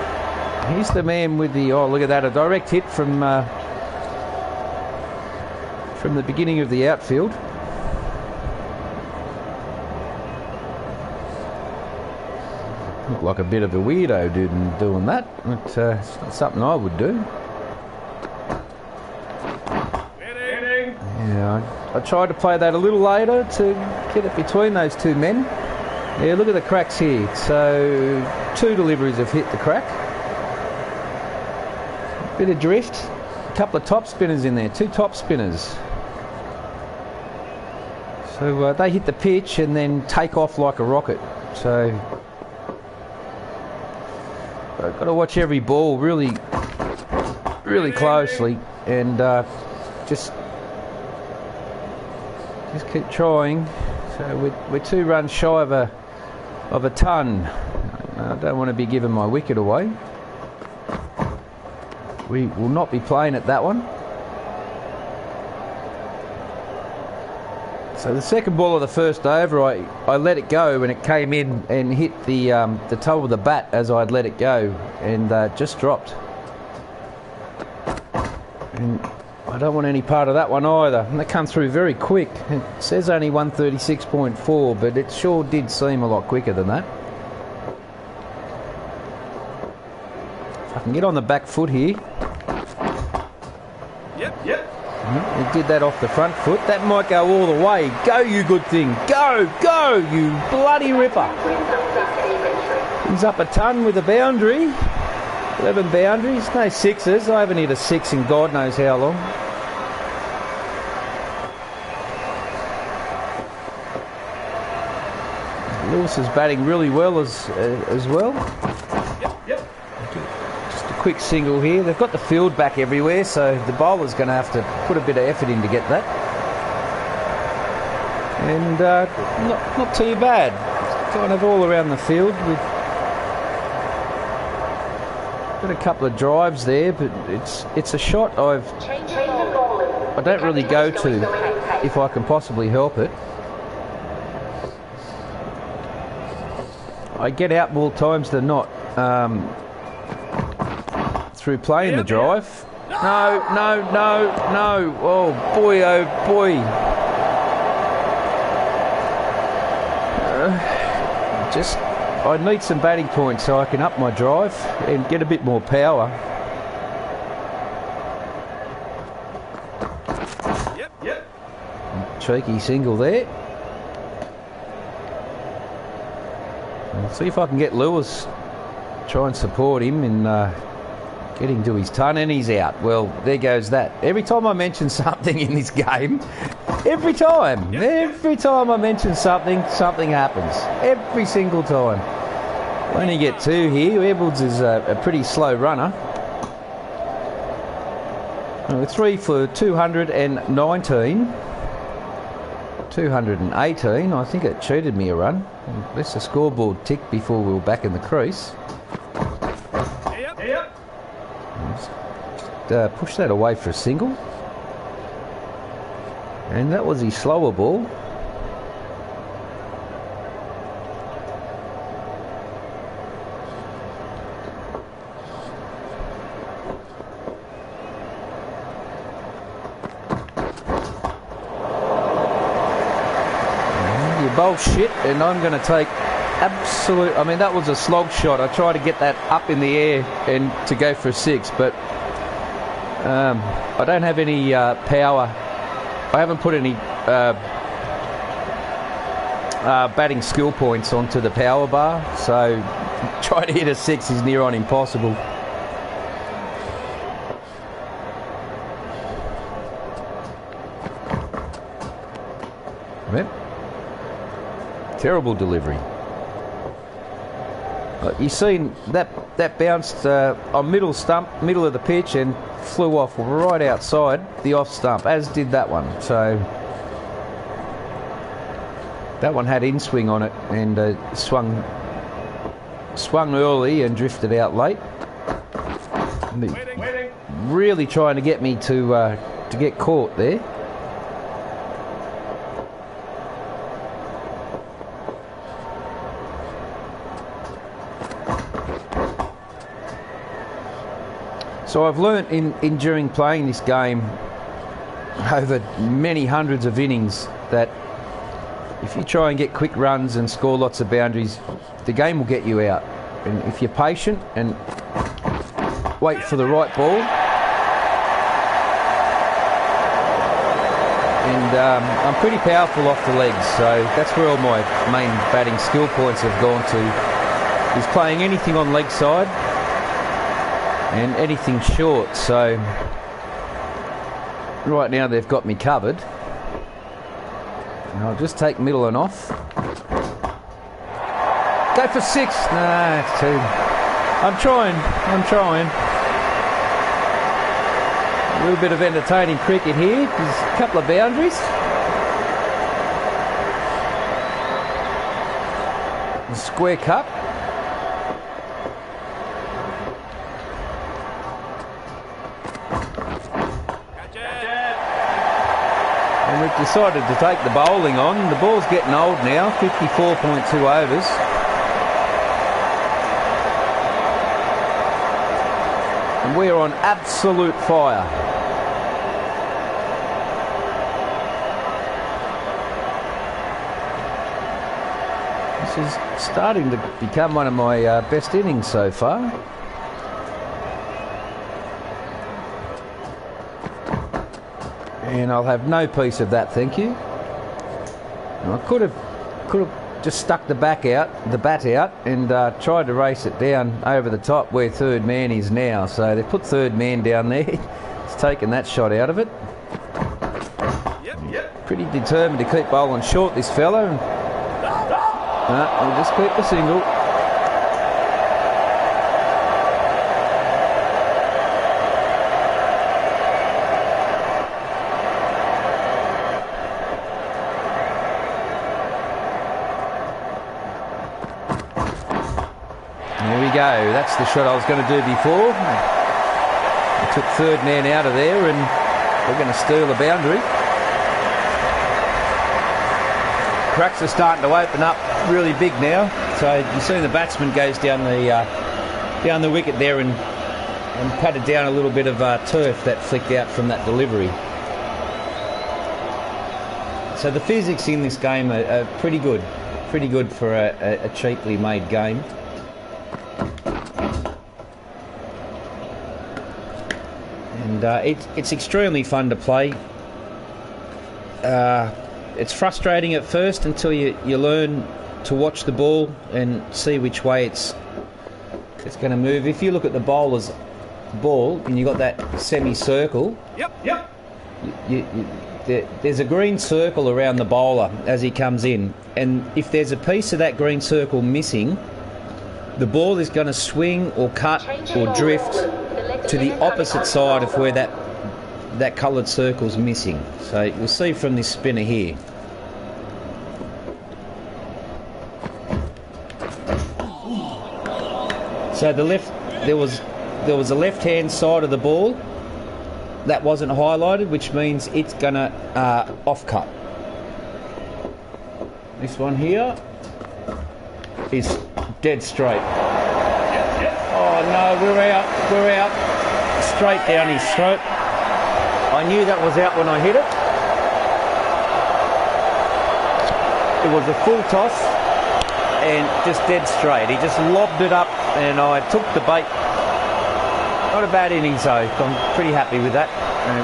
he's the man with the, oh look at that, a direct hit from the beginning of the outfield. Looked like a bit of a weirdo doing that, but it's not something I would do. Yeah, I tried to play that a little later to get it between those two men. Yeah, look at the cracks here. So 2 deliveries have hit the crack. Bit of drift, a couple of top spinners in there, 2 top spinners. So they hit the pitch and then take off like a rocket. So I've got to watch every ball really closely, and just keep trying. So we're 2 runs shy of a ton. I don't want to be giving my wicket away. We will not be playing at that one. So the second ball of the first over, I let it go, and it came in and hit the toe of the bat as I'd let it go, and just dropped. And I don't want any part of that one either. And they come through very quick. It says only 136.4, but it sure did seem a lot quicker than that. If I can get on the back foot here. Yep. He did that off the front foot. That might go all the way. Go, you good thing. Go, you bloody ripper. He's up a ton with a boundary. 11 boundaries, no 6s. I haven't hit a 6 in God knows how long. Lewis is batting really well as well. Yep. Just a quick single here. They've got the field back everywhere, so the bowler's going to have to put a bit of effort in to get that. And not too bad. It's kind of all around the field. We've got a couple of drives there, but it's a shot I don't really go to if I can possibly help it. I get out more times than not through playing the drive. No. Oh boy, I need some batting points so I can up my drive and get a bit more power. Yep. Cheeky single there. I'll see if I can get Lewis, try and support him and get him to his ton, and he's out. Well, there goes that. Every time I mention something in this game, every time I mention something happens. Every single time. We only get two here. Edwards is a pretty slow runner. 3 for 219. 218. I think it cheated me a run. Unless the scoreboard ticked before we were back in the crease. Yep. Just push that away for a single. And that was his slower ball. Bullshit, and I'm going to take absolute. I mean, that was a slog shot. I tried to get that up in the air and to go for a 6, but I don't have any power. I haven't put any batting skill points onto the power bar, so trying to hit a 6 is near on impossible. Yep. Terrible delivery. You've seen that bounced on middle of the pitch and flew off right outside the off stump, as did that one. So that one had in swing on it and swung early and drifted out late. Waiting. Really trying to get me to get caught there. So I've learnt during playing this game over many hundreds of innings that if you try and get quick runs and score lots of boundaries, the game will get you out. And if you're patient and wait for the right ball, and I'm pretty powerful off the legs, so that's where all my main batting skill points have gone to, is playing anything on leg side and anything short. So right now they've got me covered. And I'll just take middle and off. Go for 6. Nah, it's 2. I'm trying. A little bit of entertaining cricket here. There's a couple of boundaries. The square cup. And we've decided to take the bowling on. The ball's getting old now, 54.2 overs. And we're on absolute fire. This is starting to become one of my best innings so far. And I'll have no piece of that, thank you. And I could have just stuck the bat out and tried to race it down over the top where third man is now. So they put third man down there. It's taken that shot out of it. Yep. Pretty determined to keep bowling short, this fella. We'll just keep the single. There we go. That's the shot I was going to do before. I took third man out of there, and we're going to steal the boundary. Cracks are starting to open up really big now. So you see the batsman goes down the wicket there and patted down a little bit of turf that flicked out from that delivery. So the physics in this game are pretty good for a cheaply made game. And it's extremely fun to play. It's frustrating at first until you learn to watch the ball and see which way it's going to move. If you look at the bowler's ball and you got that semicircle, there's a green circle around the bowler as he comes in, and if there's a piece of that green circle missing, the ball is going to swing or cut or drift to the opposite side of where that coloured circle's missing. So you'll see from this spinner here. So there was a left-hand side of the ball that wasn't highlighted, which means it's gonna off-cut. This one here is dead straight. Oh no, we're out. Straight down his throat. I knew that was out when I hit it. It was a full toss and just dead straight. He just lobbed it up and I took the bait. Not a bad innings though. I'm pretty happy with that.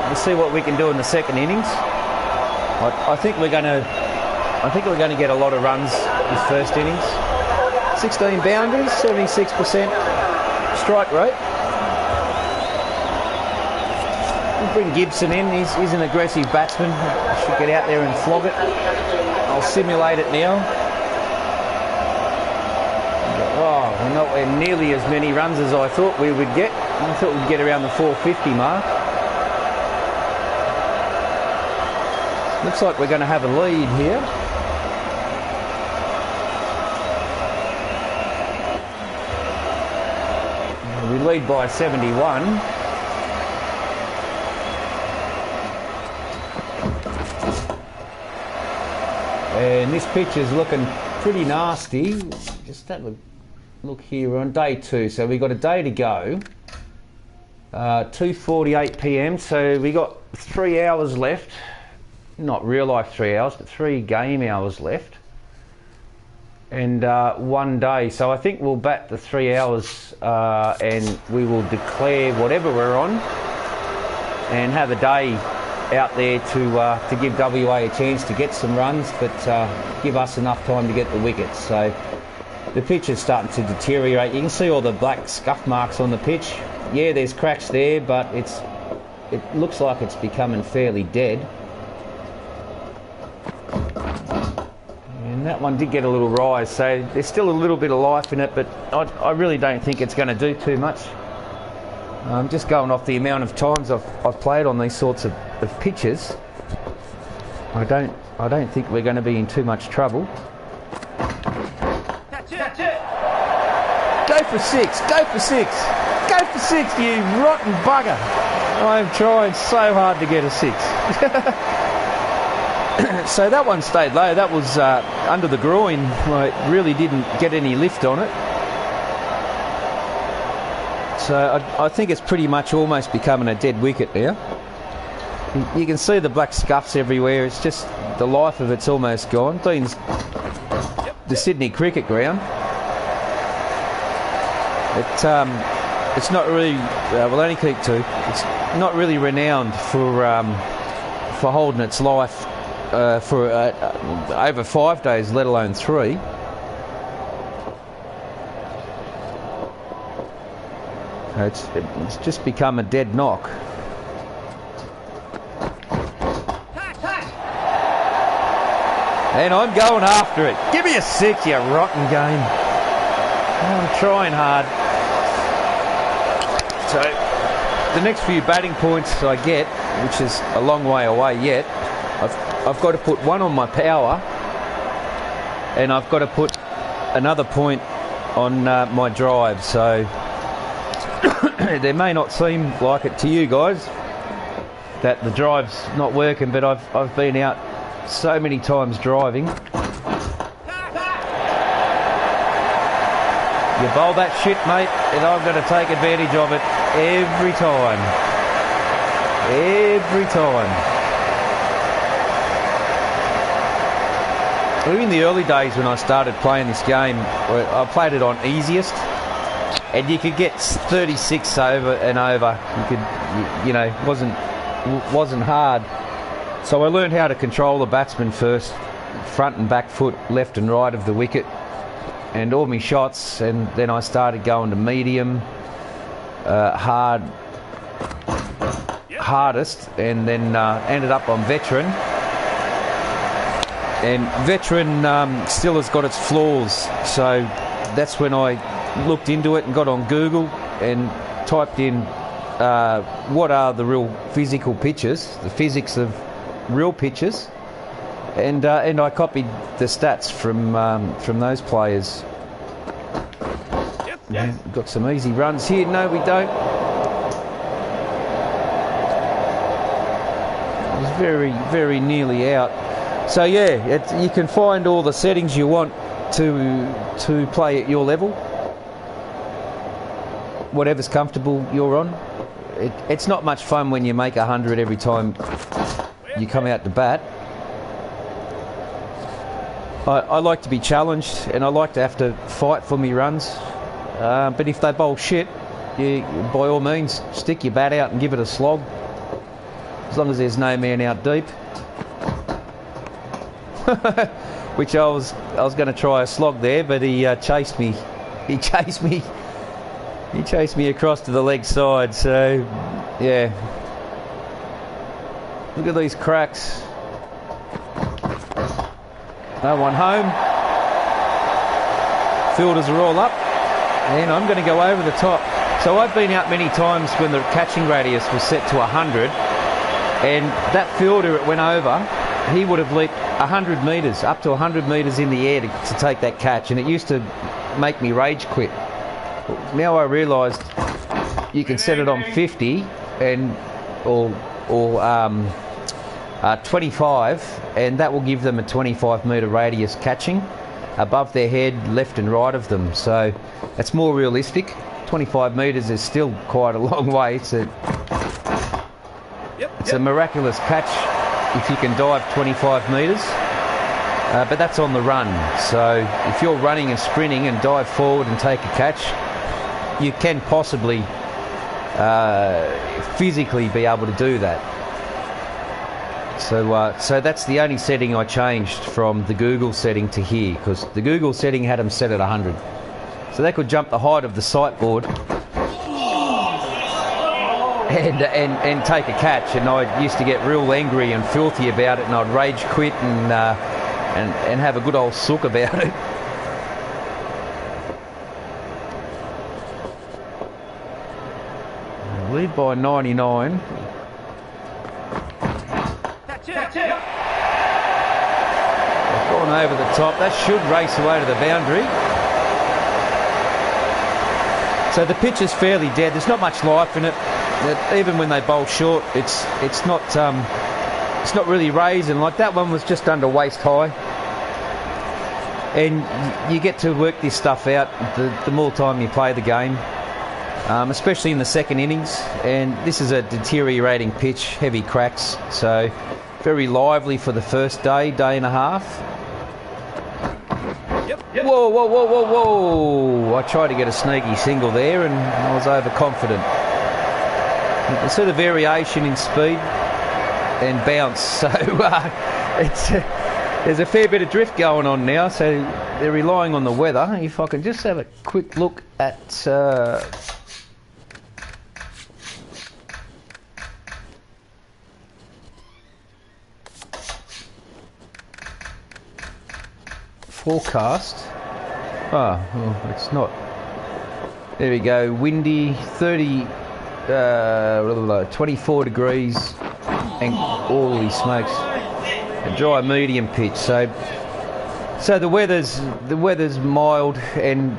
We'll see what we can do in the second innings. I think we're going to get a lot of runs this first innings. 16 boundaries, 76% strike rate. We'll bring Gibson in. He's an aggressive batsman. Should get out there and flog it. I'll simulate it now. Oh, we're not nearly as many runs as I thought we would get. I thought we'd get around the 450 mark. Looks like we're going to have a lead here. We lead by 71. And this pitch is looking pretty nasty. Just have a look here. We're on day 2, so we've got a day to go. 2:48 p.m. So we got 3 hours left. Not real life 3 hours, but 3 game hours left. And 1 day. So I think we'll bat the 3 hours and we will declare whatever we're on and have a day out there to give WA a chance to get some runs, but give us enough time to get the wickets. So the pitch is starting to deteriorate. You can see all the black scuff marks on the pitch. Yeah, there's cracks there, but it looks like it's becoming fairly dead. And that one did get a little rise, so there's still a little bit of life in it, but I really don't think it's going to do too much. Just going off the amount of times I've played on these sorts of pitches, I don't think we're going to be in too much trouble. That's it. Go for six, go for six, you rotten bugger. I'm trying so hard to get a 6. So that one stayed low. That was under the groin. I really didn't get any lift on it. So I think it's pretty much almost becoming a dead wicket now. You can see the black scuffs everywhere. It's just the life of it's almost gone. Dean's the Sydney cricket ground. It's not really. We'll only keep 2. It's not really renowned for holding its life for over 5 days, let alone 3. It's just become a dead knock. And I'm going after it. Give me a 6, you rotten game. I'm trying hard. So, the next few batting points I get, which is a long way away yet, I've got to put one on my power, and I've got to put another point on my drive. So, there may not seem like it to you guys that the drive's not working, but I've been out so many times driving. You bowl that shit, mate, and I'm going to take advantage of it every time. Every time. In the early days when I started playing this game, I played it on easiest, and you could get 36 over and over. You could, you know, wasn't hard. So I learned how to control the batsman first, front and back foot, left and right of the wicket, and all my shots, and then I started going to medium, hardest, and then ended up on veteran. And veteran still has got its flaws, so that's when I looked into it and got on Google and typed in what are the real physical pitches, the physics of real pitches, and I copied the stats from those players. Yeah, got some easy runs here. No, we don't. It was very, very nearly out. So yeah, you can find all the settings you want to play at your level, whatever's comfortable you're on. It's not much fun when you make 100 every time you come out to bat. I like to be challenged, and I like to have to fight for me runs. But if they bowl shit, you by all means stick your bat out and give it a slog, as long as there's no man out deep. Which I was going to try a slog there, but he chased me. He chased me across to the leg side. So yeah, look at these cracks. No one home. Fielders are all up, and I'm going to go over the top. So I've been out many times when the catching radius was set to 100, and that fielder it went over, he would have leaped 100 metres, up to 100 metres in the air to take that catch, and it used to make me rage quit. Now I realised you can set it on 50 and or 25, and that will give them a 25 metre radius catching above their head, left and right of them. So it's more realistic. 25 metres is still quite a long way. It's a miraculous catch if you can dive 25 metres, but that's on the run. So if you're running and sprinting and dive forward and take a catch, you can possibly physically be able to do that. So that's the only setting I changed from the Google setting to here, because the Google setting had them set at 100. So they could jump the height of the sight board and take a catch, and I used to get real angry and filthy about it, and I'd rage quit and have a good old sook about it. Lead by 99. I've gone over the top. That should race away to the boundary. So the pitch is fairly dead. There's not much life in it. Even when they bowl short, it's not really raising. Like that one was just under waist high. And you get to work this stuff out the more time you play the game, especially in the second innings. And this is a deteriorating pitch, heavy cracks, so very lively for the first day and a half. Whoa, whoa, whoa, whoa, whoa! I tried to get a sneaky single there, and I was overconfident. You can see the variation in speed and bounce, so there's a fair bit of drift going on now, so they're relying on the weather. If I can just have a quick look at forecast. Oh, well, it's not. There we go. Windy, 24 degrees, and holy smokes, a dry medium pitch. So the weather's mild and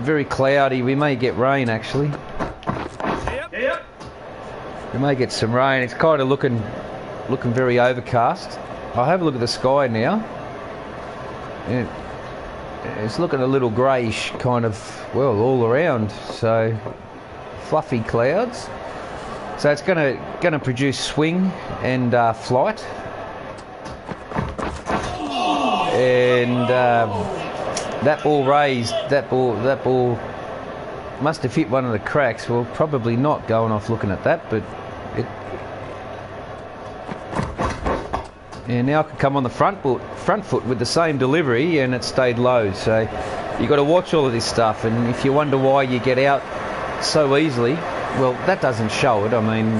very cloudy. We may get rain actually. Yep. We may get some rain. It's kind of looking very overcast. I'll have a look at the sky now. And it's looking a little greyish, kind of, well, all around. So fluffy clouds. So it's gonna produce swing and flight. And that ball raised. That ball must have hit one of the cracks. Well, probably not going off looking at that, but it. And now I can come on the front foot with the same delivery, and it stayed low. So you've got to watch all of this stuff. And if you wonder why you get out so easily, well, that doesn't show it. I mean,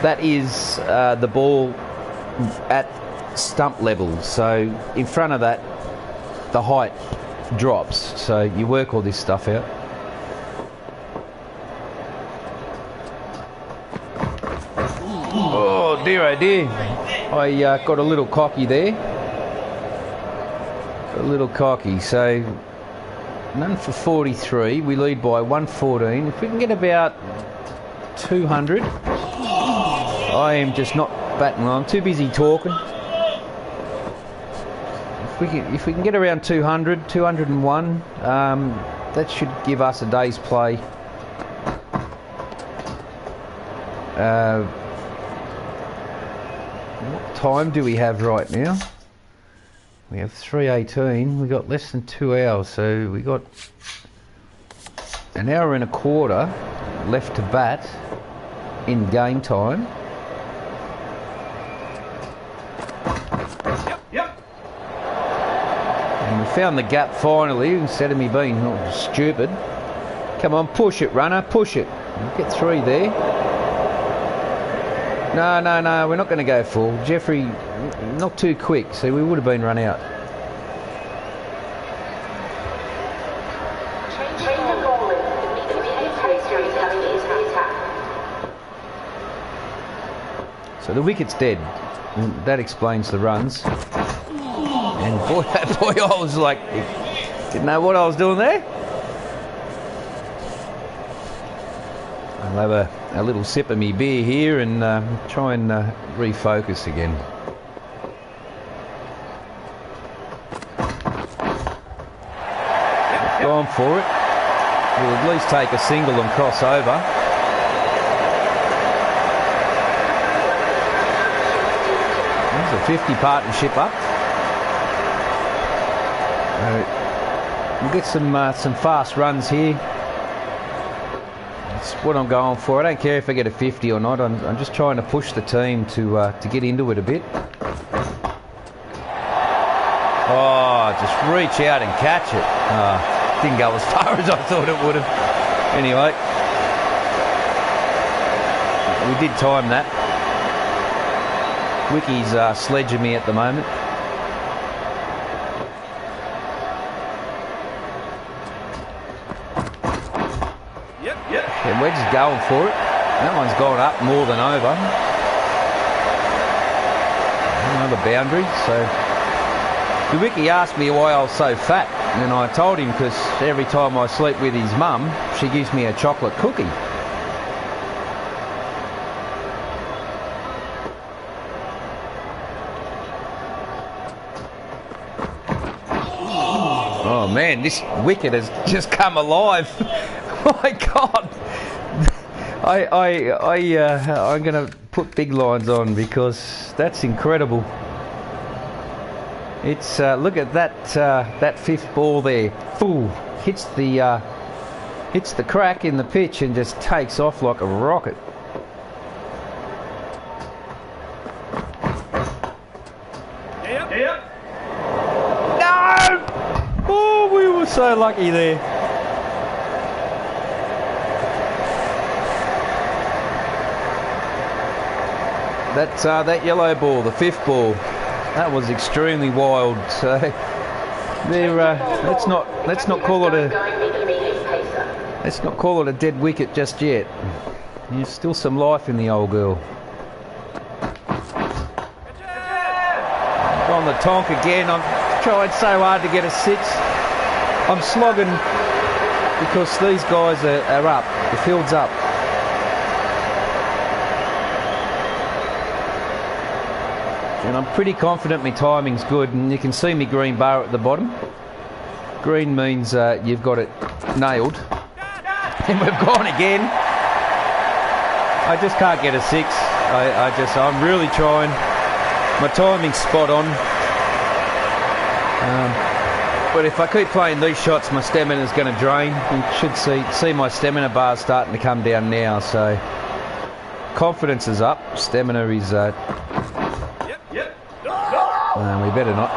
that is the ball at stump level. So in front of that, the height drops. So you work all this stuff out. Oh dear, oh dear. I got a little cocky there. A little cocky. So none for 43. We lead by 114. If we can get about 200. I am just not batting well. I'm too busy talking. If we can get around 200, 201, that should give us a day's play. What time do we have right now? We have 3:18. We got less than 2 hours, so we got an hour and a quarter left to bat in game time. Yep. And we found the gap finally, instead of me being stupid. Come on, push it, runner, push it. Get 3 there. No, we're not going to go full. Jeffrey, not too quick, so we would have been run out. Change the bowling. The medium pace is coming into the attack. So the wicket's dead. And that explains the runs. And boy, I was like, didn't know what I was doing there. I'll have a little sip of me beer here and try and refocus again. Gone for it. We'll at least take a single and cross over. There's a 50 partnership up. We'll get some fast runs here. That's what I'm going for. I don't care if I get a 50 or not. I'm just trying to push the team to get into it a bit. Oh, just reach out and catch it. Didn't go as far as I thought it would have. Anyway, we did time that. Wicky's sledging me at the moment. Yep. And we're just going for it. That one's gone up more than over. Another boundary. So the Wicky asked me why I was so fat, and I told him because every time I sleep with his mum, she gives me a chocolate cookie. Oh man, this wicket has just come alive. My God. I'm going to put big lines on because that's incredible. It's look at that fifth ball there. Full hits the crack in the pitch and just takes off like a rocket. Yep. No! Oh, we were so lucky there. That yellow ball, the fifth ball, That was extremely wild. So there, let's not call it a dead wicket just yet. There's still some life in the old girl. On the tonk again. I'm trying so hard to get a 6. I'm slogging because these guys are up. The field's up. And I'm pretty confident my timing's good, and you can see me green bar at the bottom. Green means you've got it nailed. And we've gone again. I just can't get a 6. I'm really trying. My timing's spot on. But if I keep playing these shots, my stamina's going to drain. You should see my stamina bar starting to come down now. So confidence is up. Stamina is... we better not.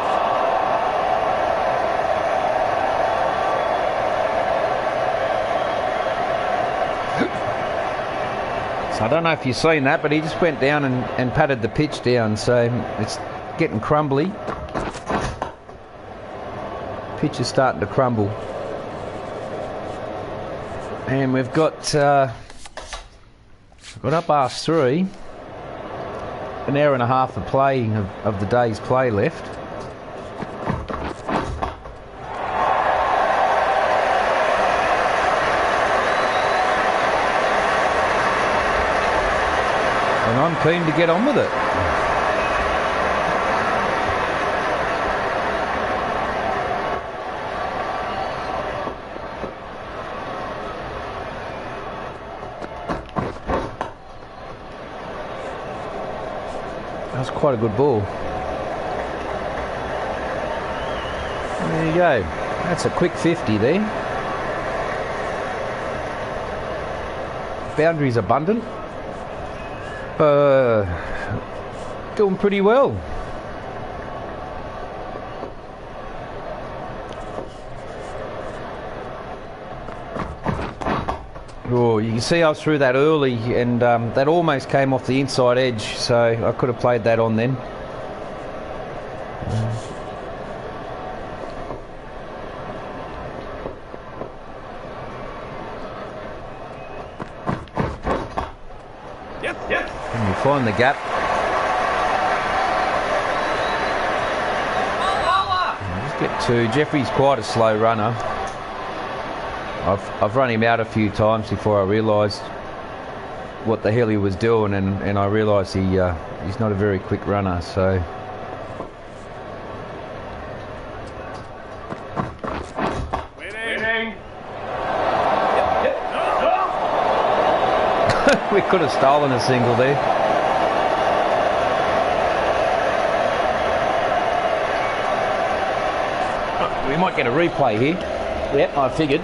So I don't know if you've seen that, but he just went down and patted the pitch down, so it's getting crumbly. Pitch is starting to crumble. And we've got up past 3. An hour and a half of play of the day's play left. And I'm keen to get on with it. That's quite a good ball. There you go. That's a quick 50 there. Boundaries abundant. Doing pretty well. Oh, you can see I was through that early, and that almost came off the inside edge, so I could have played that on then. Yep. And you find the gap. Just get 2. Jeffrey's quite a slow runner. I've run him out a few times before I realised what the hell he was doing, and I realised he's not a very quick runner, so... Winning. We could have stolen a single there. We might get a replay here. Yep, I figured.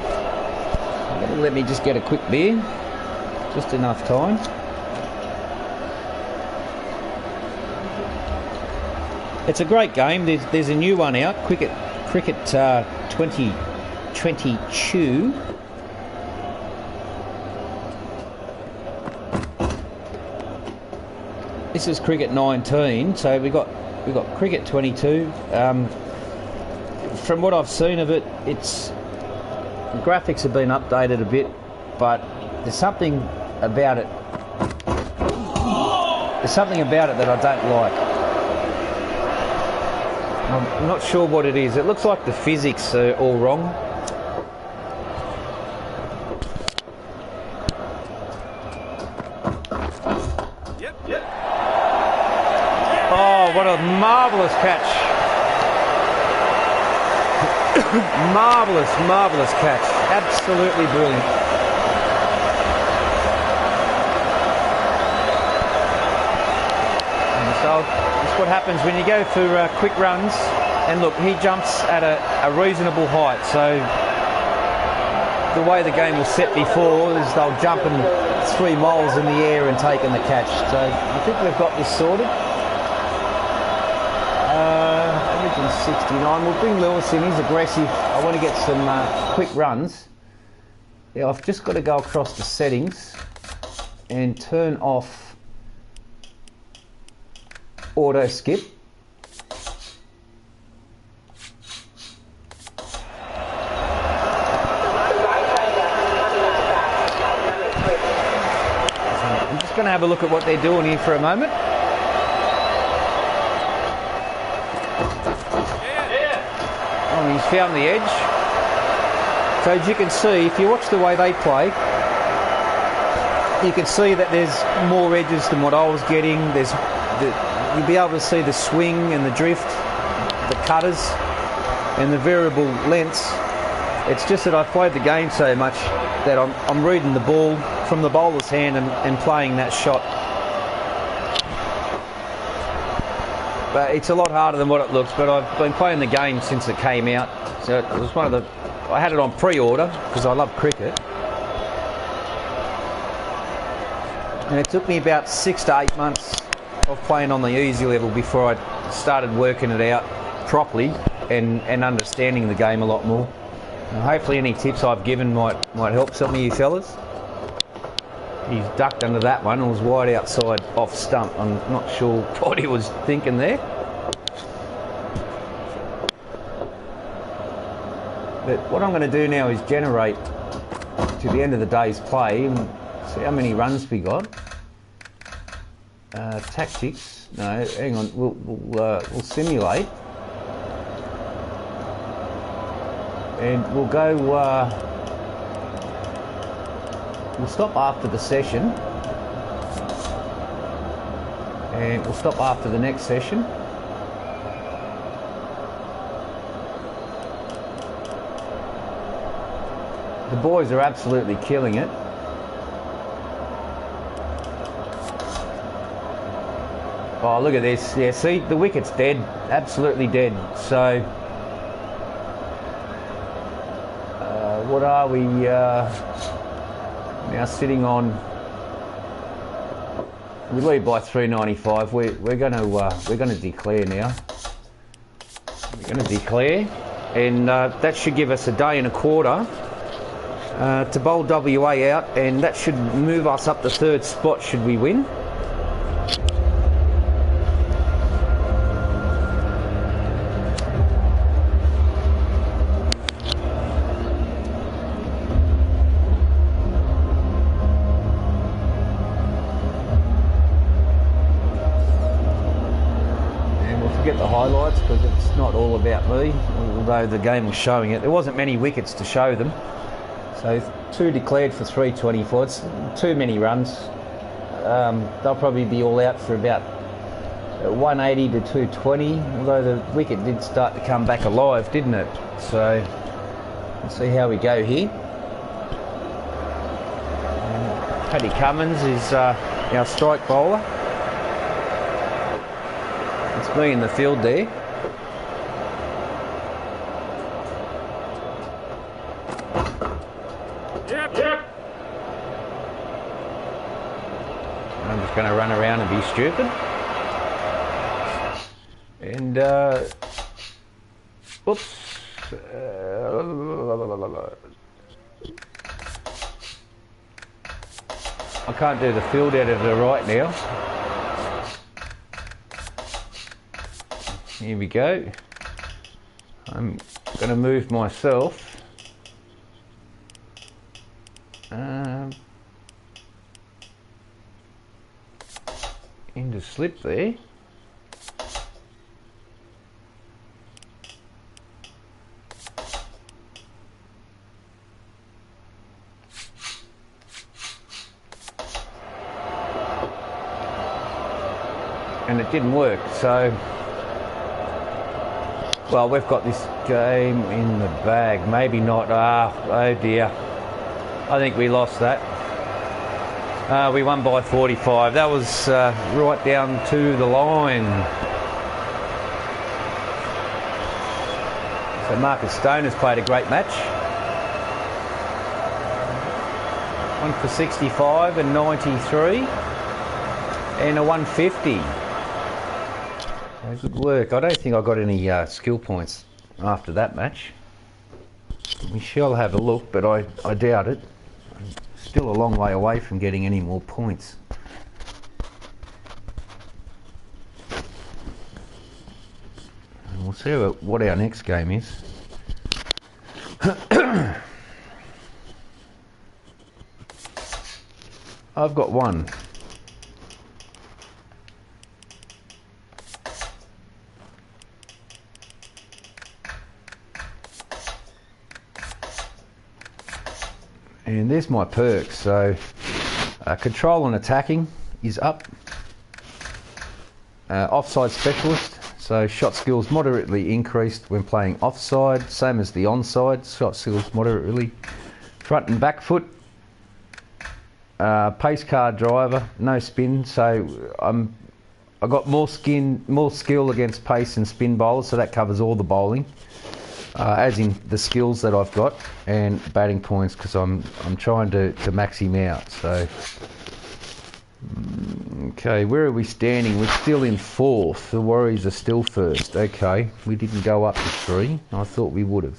Let me just get a quick beer. Just enough time. It's a great game. There's a new one out. Cricket 2022. This is Cricket 19. So we got Cricket 22. From what I've seen of it, the graphics have been updated a bit, but there's something about it. There's something about it that I don't like. I'm not sure what it is. It looks like the physics are all wrong. Yep. Oh, what a marvellous catch. Marvellous catch. Absolutely brilliant. And so that's what happens when you go for quick runs. And look, he jumps at a reasonable height. So the way the game was set before is they'll jump 3 miles in the air and taking the catch. So I think we've got this sorted. 69. We'll bring Lewis in. He's aggressive. I want to get some quick runs. Yeah, I've just got to go across the settings and turn off auto skip. Just going to have a look at what they're doing here for a moment. Oh, he's found the edge. So as you can see, if you watch the way they play, you can see that there's more edges than what I was getting. You'll be able to see the swing and the drift, the cutters and the variable lengths. It's just that I've played the game so much that I'm reading the ball from the bowler's hand and playing that shot. But it's a lot harder than what it looks, but I've been playing the game since it came out. So it was I had it on pre-order because I love cricket. And it took me about 6 to 8 months of playing on the easy level before I started working it out properly and understanding the game a lot more. Hopefully any tips I've given might help some of you fellas. He's ducked under that one and was wide outside off stump. I'm not sure what he was thinking there. But what I'm going to do now is generate to the end of the day's play and see how many runs we got. Tactics. No, hang on. We'll simulate. And we'll go, we'll stop after the session and we'll stop after the next session. The boys are absolutely killing it. Oh, look at this. Yeah, see, the wicket's dead, absolutely dead. So what are we now sitting on? We lead by 395. We're going to declare now. We're going to declare, and that should give us a day and a quarter to bowl WA out, and that should move us up the third spot should we win. Get the highlights because it's not all about me, although the game was showing it. There wasn't many wickets to show them, so 2 declared for 324. It's too many runs. They'll probably be all out for about 180 to 220, although the wicket did start to come back alive, didn't it? So let's see how we go here. Paddy Cummins is our strike bowler. It's me in the field there. Yep. I'm just going to run around and be stupid. And, oops. I can't do the field editor right now. Here we go. I'm going to move myself into slip there. And it didn't work, so well, we've got this game in the bag. Maybe not. Oh dear. I think we lost that. We won by 45. That was right down to the line. So Marcus Stone has played a great match. 1 for 65 and 93. And a 150. Good work. I don't think I got any skill points after that match. We shall have a look, but I doubt it. I'm still a long way away from getting any more points. And we'll see what our next game is. I've got one. And there's my perks. So control and attacking is up. Offside specialist. So shot skills moderately increased when playing offside. Same as the onside. Shot skills moderately. Front and back foot. Pace car driver. No spin. So I got more skill against pace and spin bowlers. So that covers all the bowling. As in the skills that I've got, and batting points, because I'm trying to max him out. So okay, where are we standing? We're still in 4th. The Warriors are still 1st. Okay, we didn't go up to 3. I thought we would have.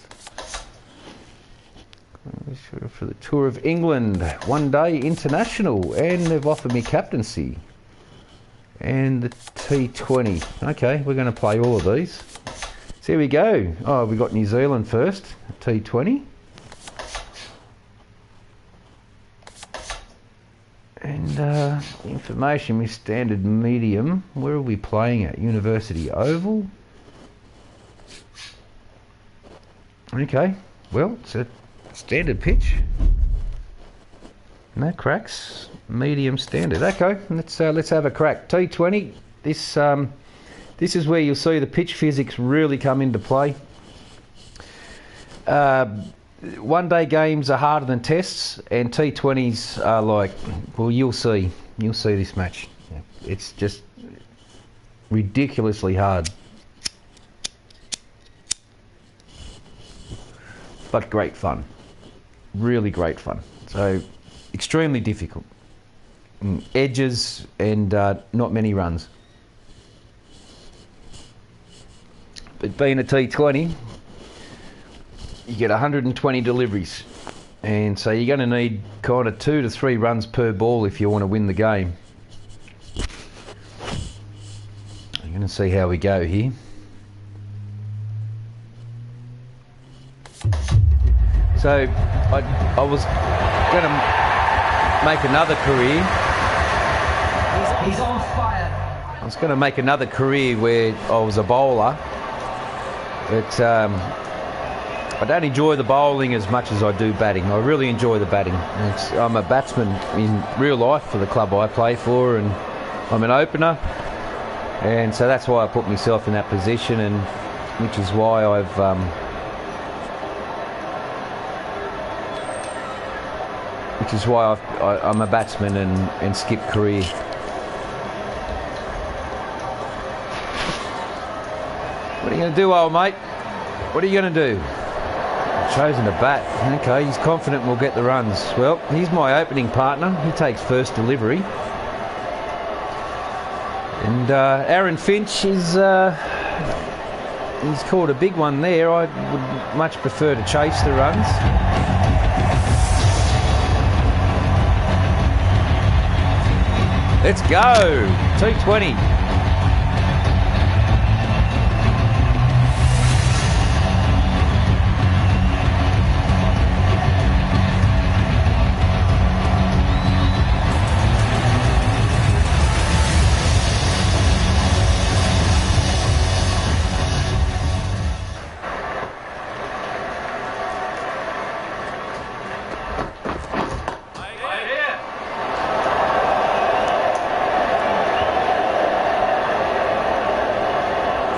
For the Tour of England, 1-day international, and they've offered me captaincy and the T20. Okay, we're going to play all of these. So here we go. Oh, we got New Zealand first, T20. And information with standard medium. Where are we playing at? University Oval. Okay, well, it's a standard pitch. No cracks. Medium standard. Okay, let's have a crack. T20. This is where you'll see the pitch physics really come into play. 1-day games are harder than tests, and T20s are like, well, you'll see this match. It's just ridiculously hard, but great fun. Really great fun. So extremely difficult. Edges and not many runs. But being a T20, you get 120 deliveries, and so you're going to need kind of 2 to 3 runs per ball if you want to win the game. I'm going to see how we go here. So I was going to make another career. He's on fire. I was going to make another career where I was a bowler. But I don't enjoy the bowling as much as I do batting. I really enjoy the batting. I'm a batsman in real life for the club I play for, and I'm an opener, and so that's why I put myself in that position, and which is why I'm a batsman and skip career. What are you going to do, old mate? What are you going to do? Chosen to bat. Okay, he's confident we'll get the runs. Well, he's my opening partner. He takes first delivery. And Aaron Finch is... he's caught a big one there. I would much prefer to chase the runs. Let's go! T20.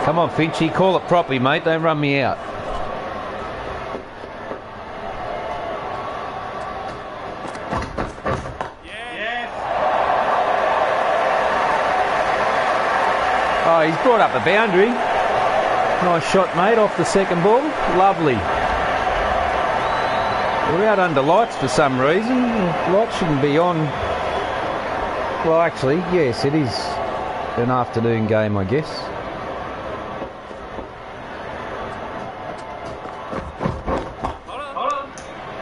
Come on, Finchy, call it properly, mate. Don't run me out. Yes. Oh, he's brought up a boundary. Nice shot, mate, off the second ball. Lovely. We're out under lights for some reason. Lights shouldn't be on. Well, actually, yes, it is an afternoon game, I guess.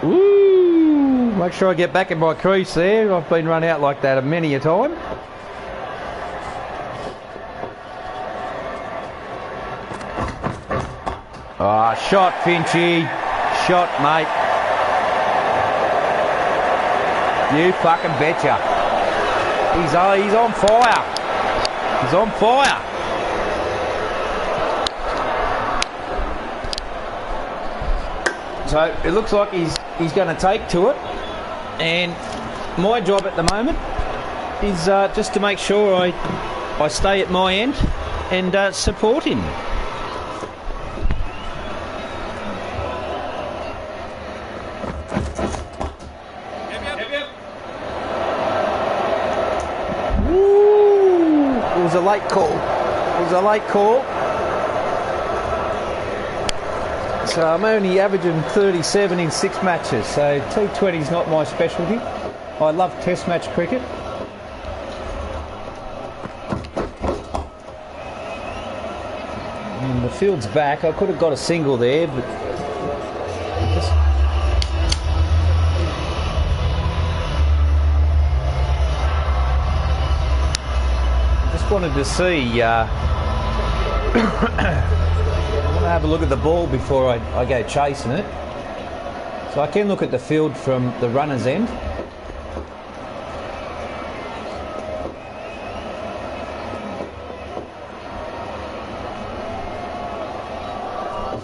Ooh, make sure I get back in my crease there. I've been run out like that many a time. Ah, shot, Finchy. Shot, mate. You fucking betcha. He's on fire. He's on fire. So it looks like he's going to take to it. And my job at the moment is just to make sure I stay at my end and support him. Woo! It was a late call. It was a late call. So I'm only averaging 37 in 6 matches, so T20 is not my specialty. I love test match cricket. And the field's back. I could have got a single there, but just wanted to see. I have a look at the ball before I go chasing it. So I can look at the field from the runner's end.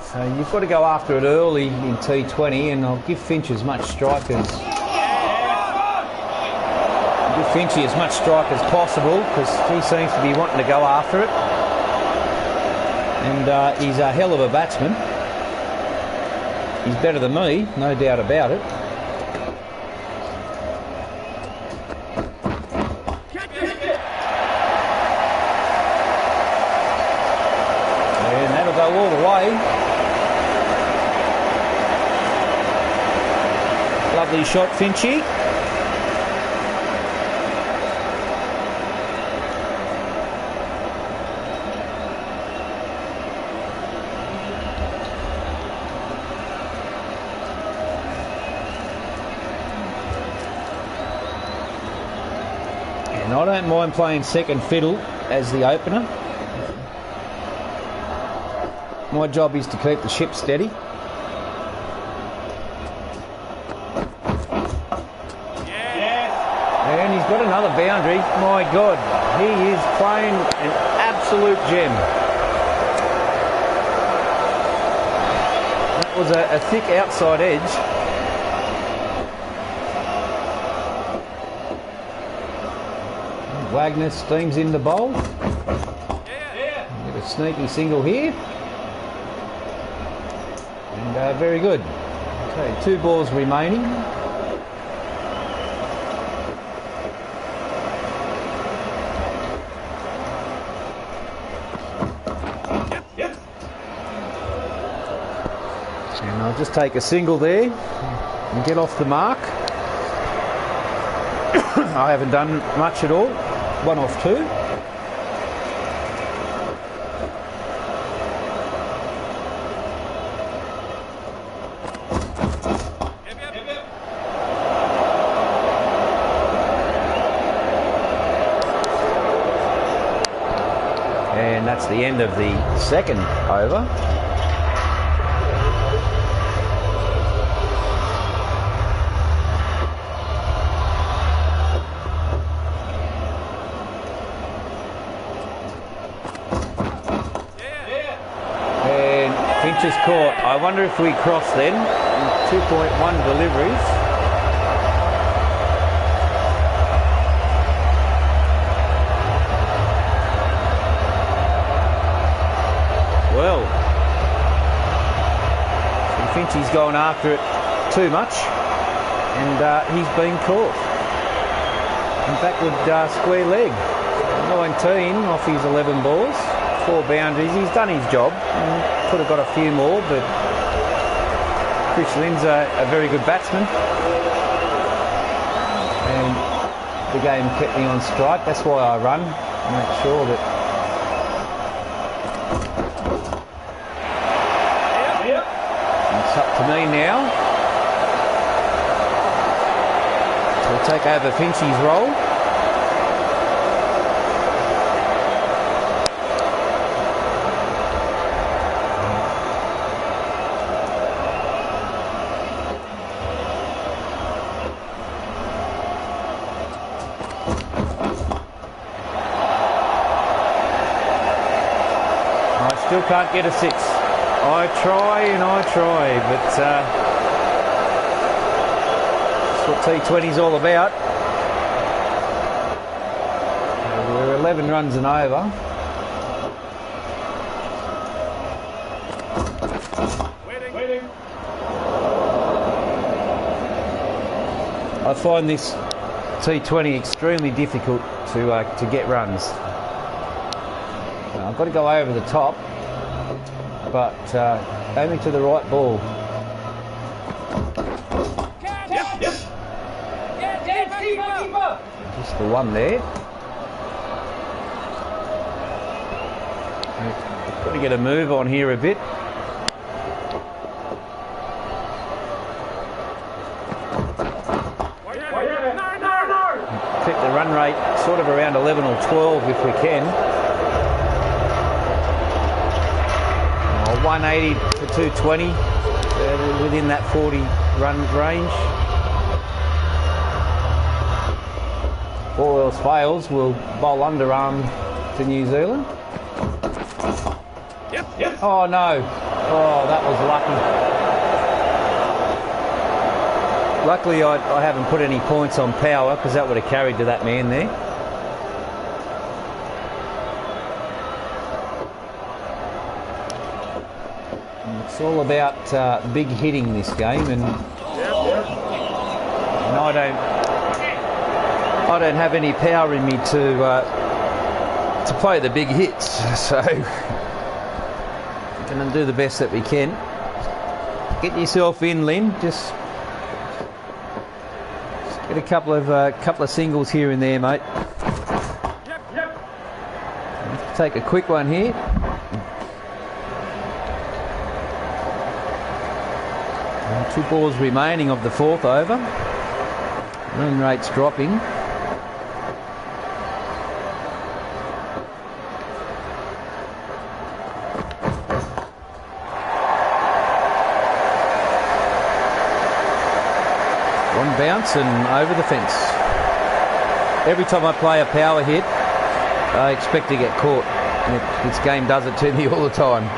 So you've got to go after it early in T20, and I'll give Finch as much strike as possible, because he seems to be wanting to go after it. And he's a hell of a batsman. He's better than me, no doubt about it. And that'll go all the way. Lovely shot, Finchy. And I don't mind playing second fiddle as the opener. My job is to keep the ship steady. And he's got another boundary. My God, he is playing an absolute gem. That was a thick outside edge. Wagner steams in the bowl. Get a sneaky single here. And very good. Okay, 2 balls remaining. And I'll just take a single there and get off the mark. I haven't done much at all. 1 off 2. And that's the end of the second over. Finch is caught. I wonder if we cross then. 2.1 deliveries. Well, Finchy's gone after it too much, and he's been caught. And backward square leg. 19 off his 11 balls. 4 boundaries. He's done his job. Could have got a few more, but Chris Lynn's a very good batsman. And the game kept me on strike. That's why I run. Make sure that... It's up to me now. So we'll take over Finchy's role. Still can't get a 6. I try and I try, but That's what T20's all about. We're 11 runs and over. Waiting. I find this T20 extremely difficult to get runs. I've got to go over the top, but only to the right ball. Just the one there. Got to get a move on here a bit. Keep the run rate sort of around 11 or 12 if we can. 180 to 220, within that 40 run range. If all else fails, we'll bowl underarm to New Zealand. Yep. Oh no! Oh, that was lucky. Luckily, I haven't put any points on power because that would have carried to that man there. It's all about big hitting this game, and I don't have any power in me to play the big hits, so we're going to do the best that we can. Get yourself in, Lynn. Just get a couple of singles here and there, mate. Take a quick one here. And 2 balls remaining of the 4th over. Run rate's dropping. One bounce and over the fence. Every time I play a power hit, I expect to get caught. And this game does it to me all the time.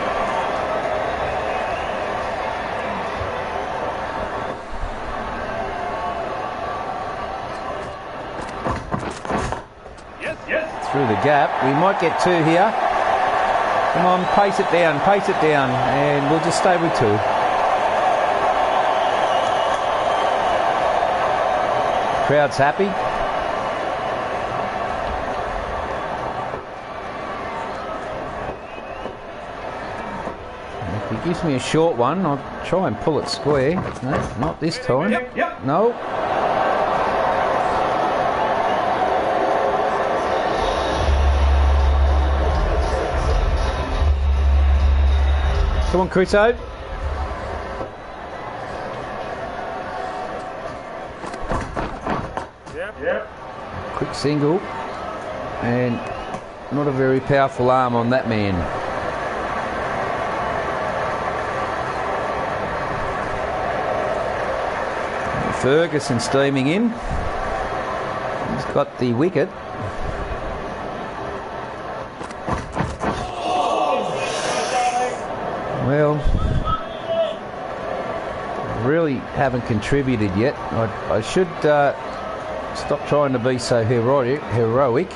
Yes. Through the gap. We might get 2 here. Come on, pace it down, and we'll just stay with 2. Crowd's happy. If he gives me a short one, I'll try and pull it square. No, not this time. Yep. No. Come on, Crusoe. Yep. Quick single, and not a very powerful arm on that man. Ferguson steaming in. He's got the wicket. Well, really haven't contributed yet. I should stop trying to be so heroic.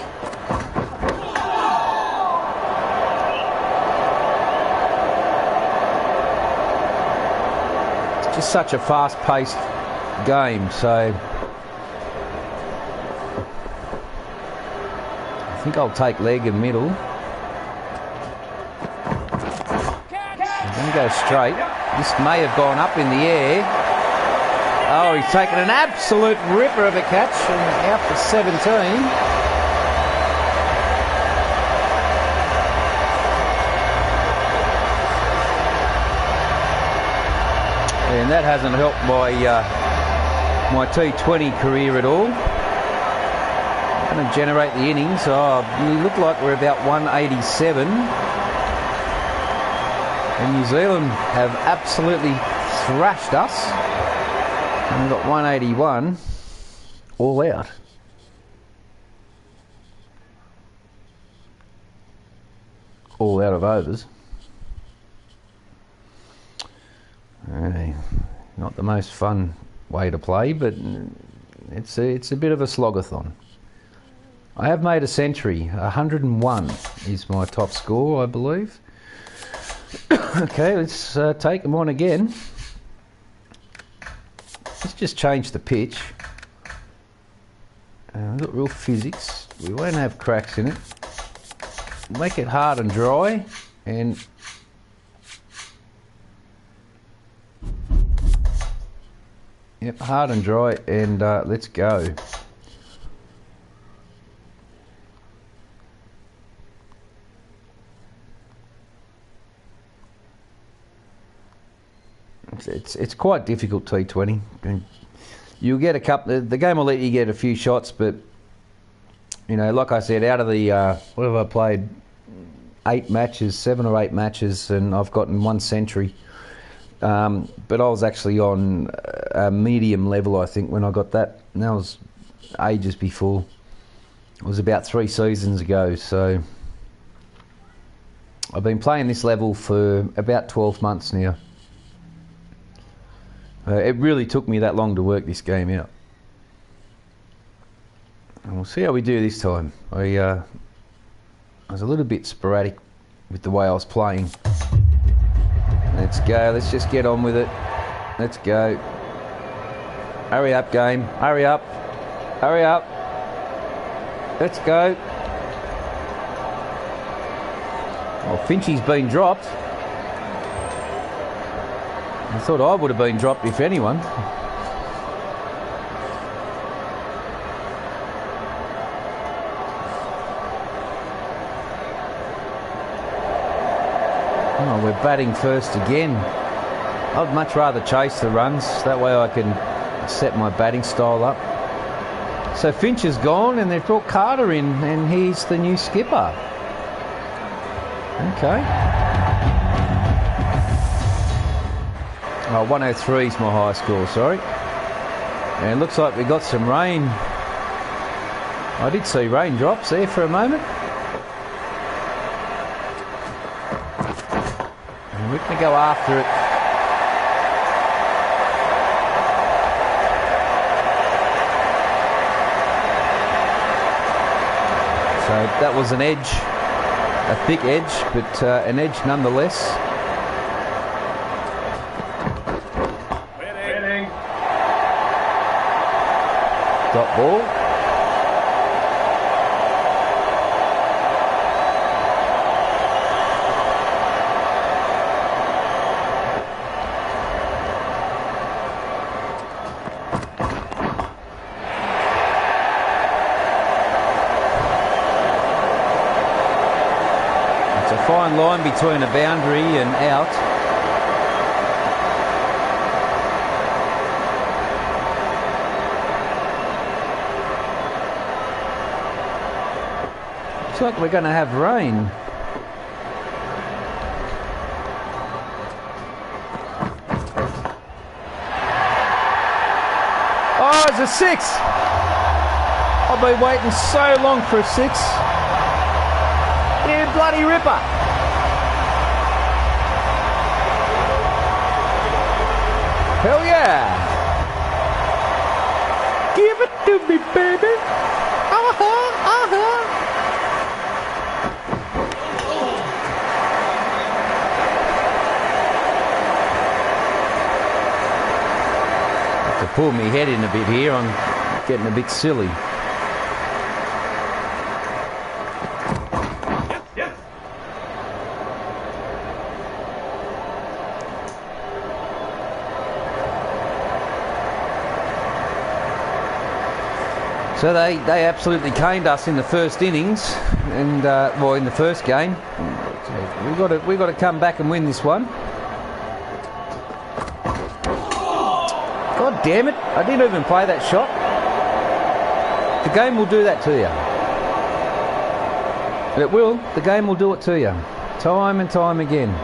It's just such a fast-paced game, so I think I'll take leg and middle. I'm going to go straight. This may have gone up in the air. Oh, he's taken an absolute ripper of a catch and out for 17. And that hasn't helped my T20 career at all. I'm going to generate the innings. Oh, we look like we're about 187. And New Zealand have absolutely thrashed us. And we've got 181 all out. All out of overs. Not the most fun way to play, but It's a bit of a slogathon. I have made a century. 101 is my top score, I believe. Okay, let's take them on again. Let's just change the pitch. We've got real physics. We won't have cracks in it. Make it hard and dry, and yep, hard and dry, and let's go. It's quite difficult, T20. You'll get a couple. The game will let you get a few shots, but you know, like I said, out of the what have I played? 8 matches, 7 or 8 matches, and I've gotten 1 century. But I was actually on a medium level, I think, when I got that. And that was ages before. It was about 3 seasons ago. So I've been playing this level for about 12 months now. It really took me that long to work this game out. And we'll see how we do this time. I was a little bit sporadic with the way I was playing. Let's go, let's just get on with it. Let's go. Hurry up, game. Hurry up. Hurry up. Let's go. Well, Finchy's been dropped. I thought I would have been dropped if anyone. Oh, we're batting first again. I'd much rather chase the runs. That way I can set my batting style up. So Finch is gone and they've brought Carter in and he's the new skipper. Okay. Oh, 103 is my high score, sorry. And it looks like we got some rain. I did see raindrops there for a moment. And we're going to go after it. So that was an edge, a thick edge, but an edge nonetheless. Dot ball. It's a fine line between a boundary and out. Looks like we're going to have rain. Oh, it's a 6. I've been waiting so long for a 6. You bloody ripper. Hell yeah. Give it to me, baby. Uh-huh, uh-huh. Pull my head in a bit here, I'm getting a bit silly. Yes. So they absolutely caned us in the first innings, and well, in the first game. We got to come back and win this one. God damn it, I didn't even play that shot. The game will do that to you. It will, the game will do it to you. Time and time again.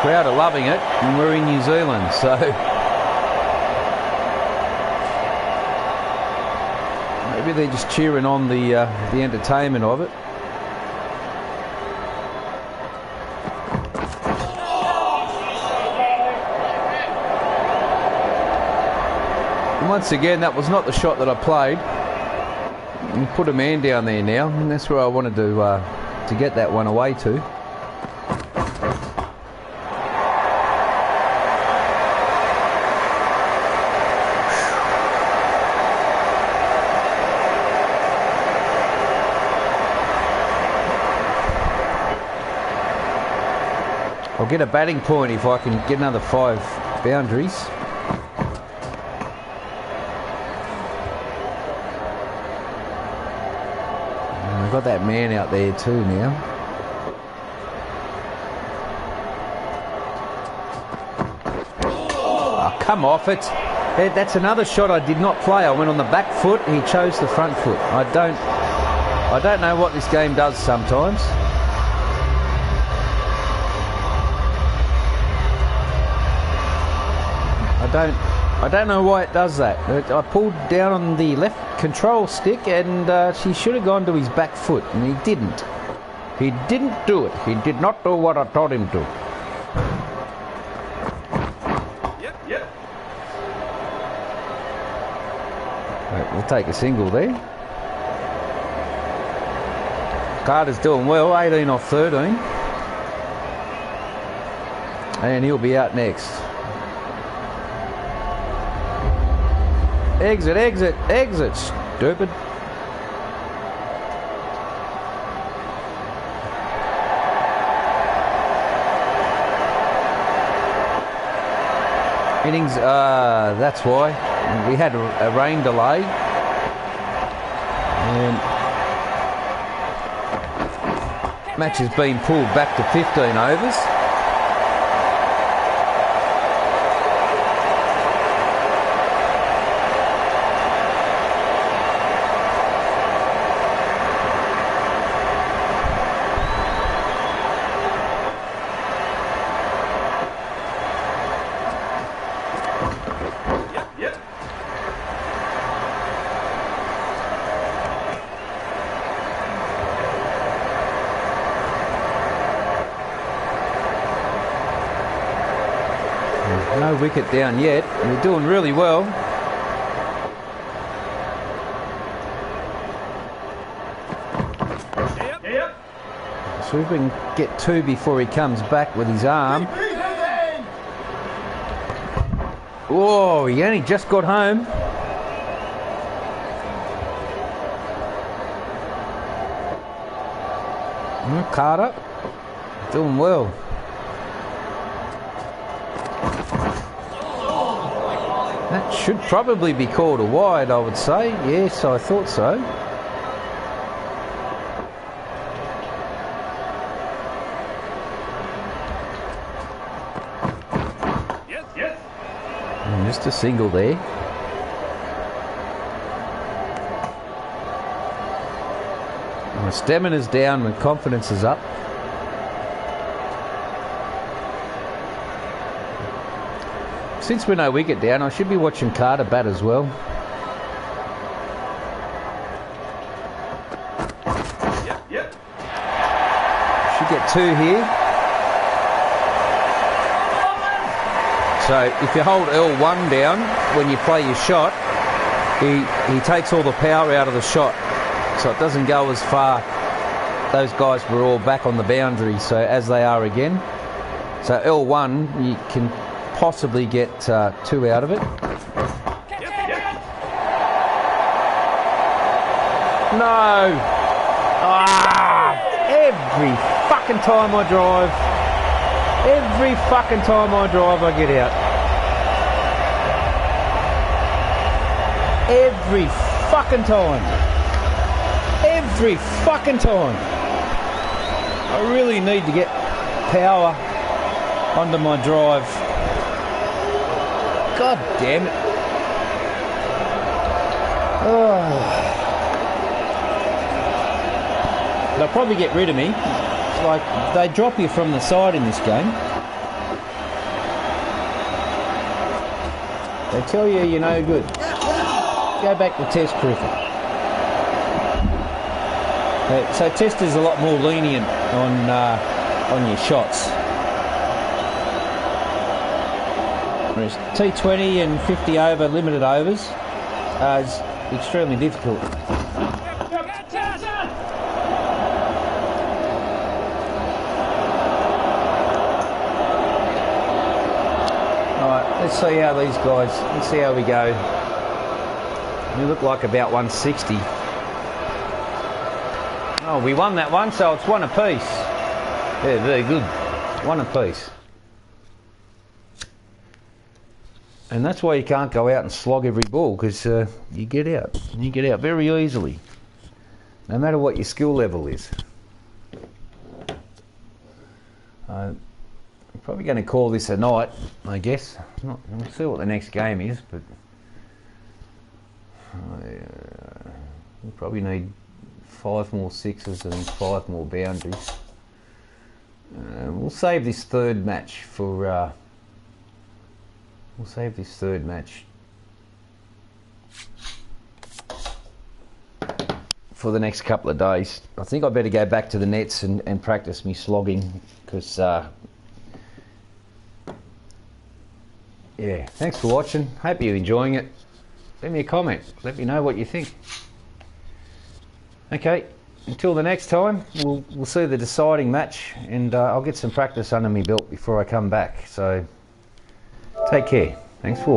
Crowd are loving it, and we're in New Zealand, so... Maybe they're just cheering on the entertainment of it. And once again, that was not the shot that I played. You put a man down there now, and that's where I wanted to get that one away to. I'll get a batting point if I can get another 5 boundaries. And I've got that man out there too now. Oh, come off it. That's another shot I did not play. I went on the back foot, he chose the front foot. I don't know what this game does sometimes. I don't know why it does that. I pulled down on the left control stick and she should have gone to his back foot, and he didn't. He didn't do it. He did not do what I told him to. Yep. Right, we'll take a single there. Carter's doing well, 18 off 13. And he'll be out next. Exit, exit, exit, stupid. Innings, that's why. We had a rain delay. And match has been pulled back to 15 overs. No wicket down yet. We're doing really well. Yep. So if we can get 2 before he comes back with his arm. Whoa, he only just got home. Carter, doing well. That should probably be called a wide, I would say. Yes, I thought so. Yes. And just a single there. My stamina's down, my confidence is up. Since we're no wicket down, I should be watching Carter bat as well. Yep. Should get 2 here. So if you hold L1 down when you play your shot, he takes all the power out of the shot. So it doesn't go as far. Those guys were all back on the boundary, so as they are again. So L1, you can possibly get 2 out of it. No! Every fucking time I drive, I get out. Every fucking time. I really need to get power onto my drive. God damn it. They'll probably get rid of me. It's like they drop you from the side in this game. They tell you you're no good. Go back to Test cricket. So Tester's a lot more lenient on your shots. Whereas T20 and 50 over limited overs is extremely difficult. Alright, let's see how these guys, let's see how we go. We look like about 160. Oh, we won that one, so it's one apiece. Yeah, very good. One apiece. And that's why you can't go out and slog every ball, because you get out. You get out very easily, no matter what your skill level is. I'm probably going to call this a night, I guess. We'll see what the next game is, but we probably need 5 more sixes and 5 more boundaries. We'll save this third match for. We'll save this third match for the next couple of days. I think I better go back to the nets and practice me slogging, because yeah, thanks for watching. Hope you're enjoying it. Leave me a comment. Let me know what you think. Okay, until the next time, we'll see the deciding match, and I'll get some practice under my belt before I come back. So take care. Thanks for watching.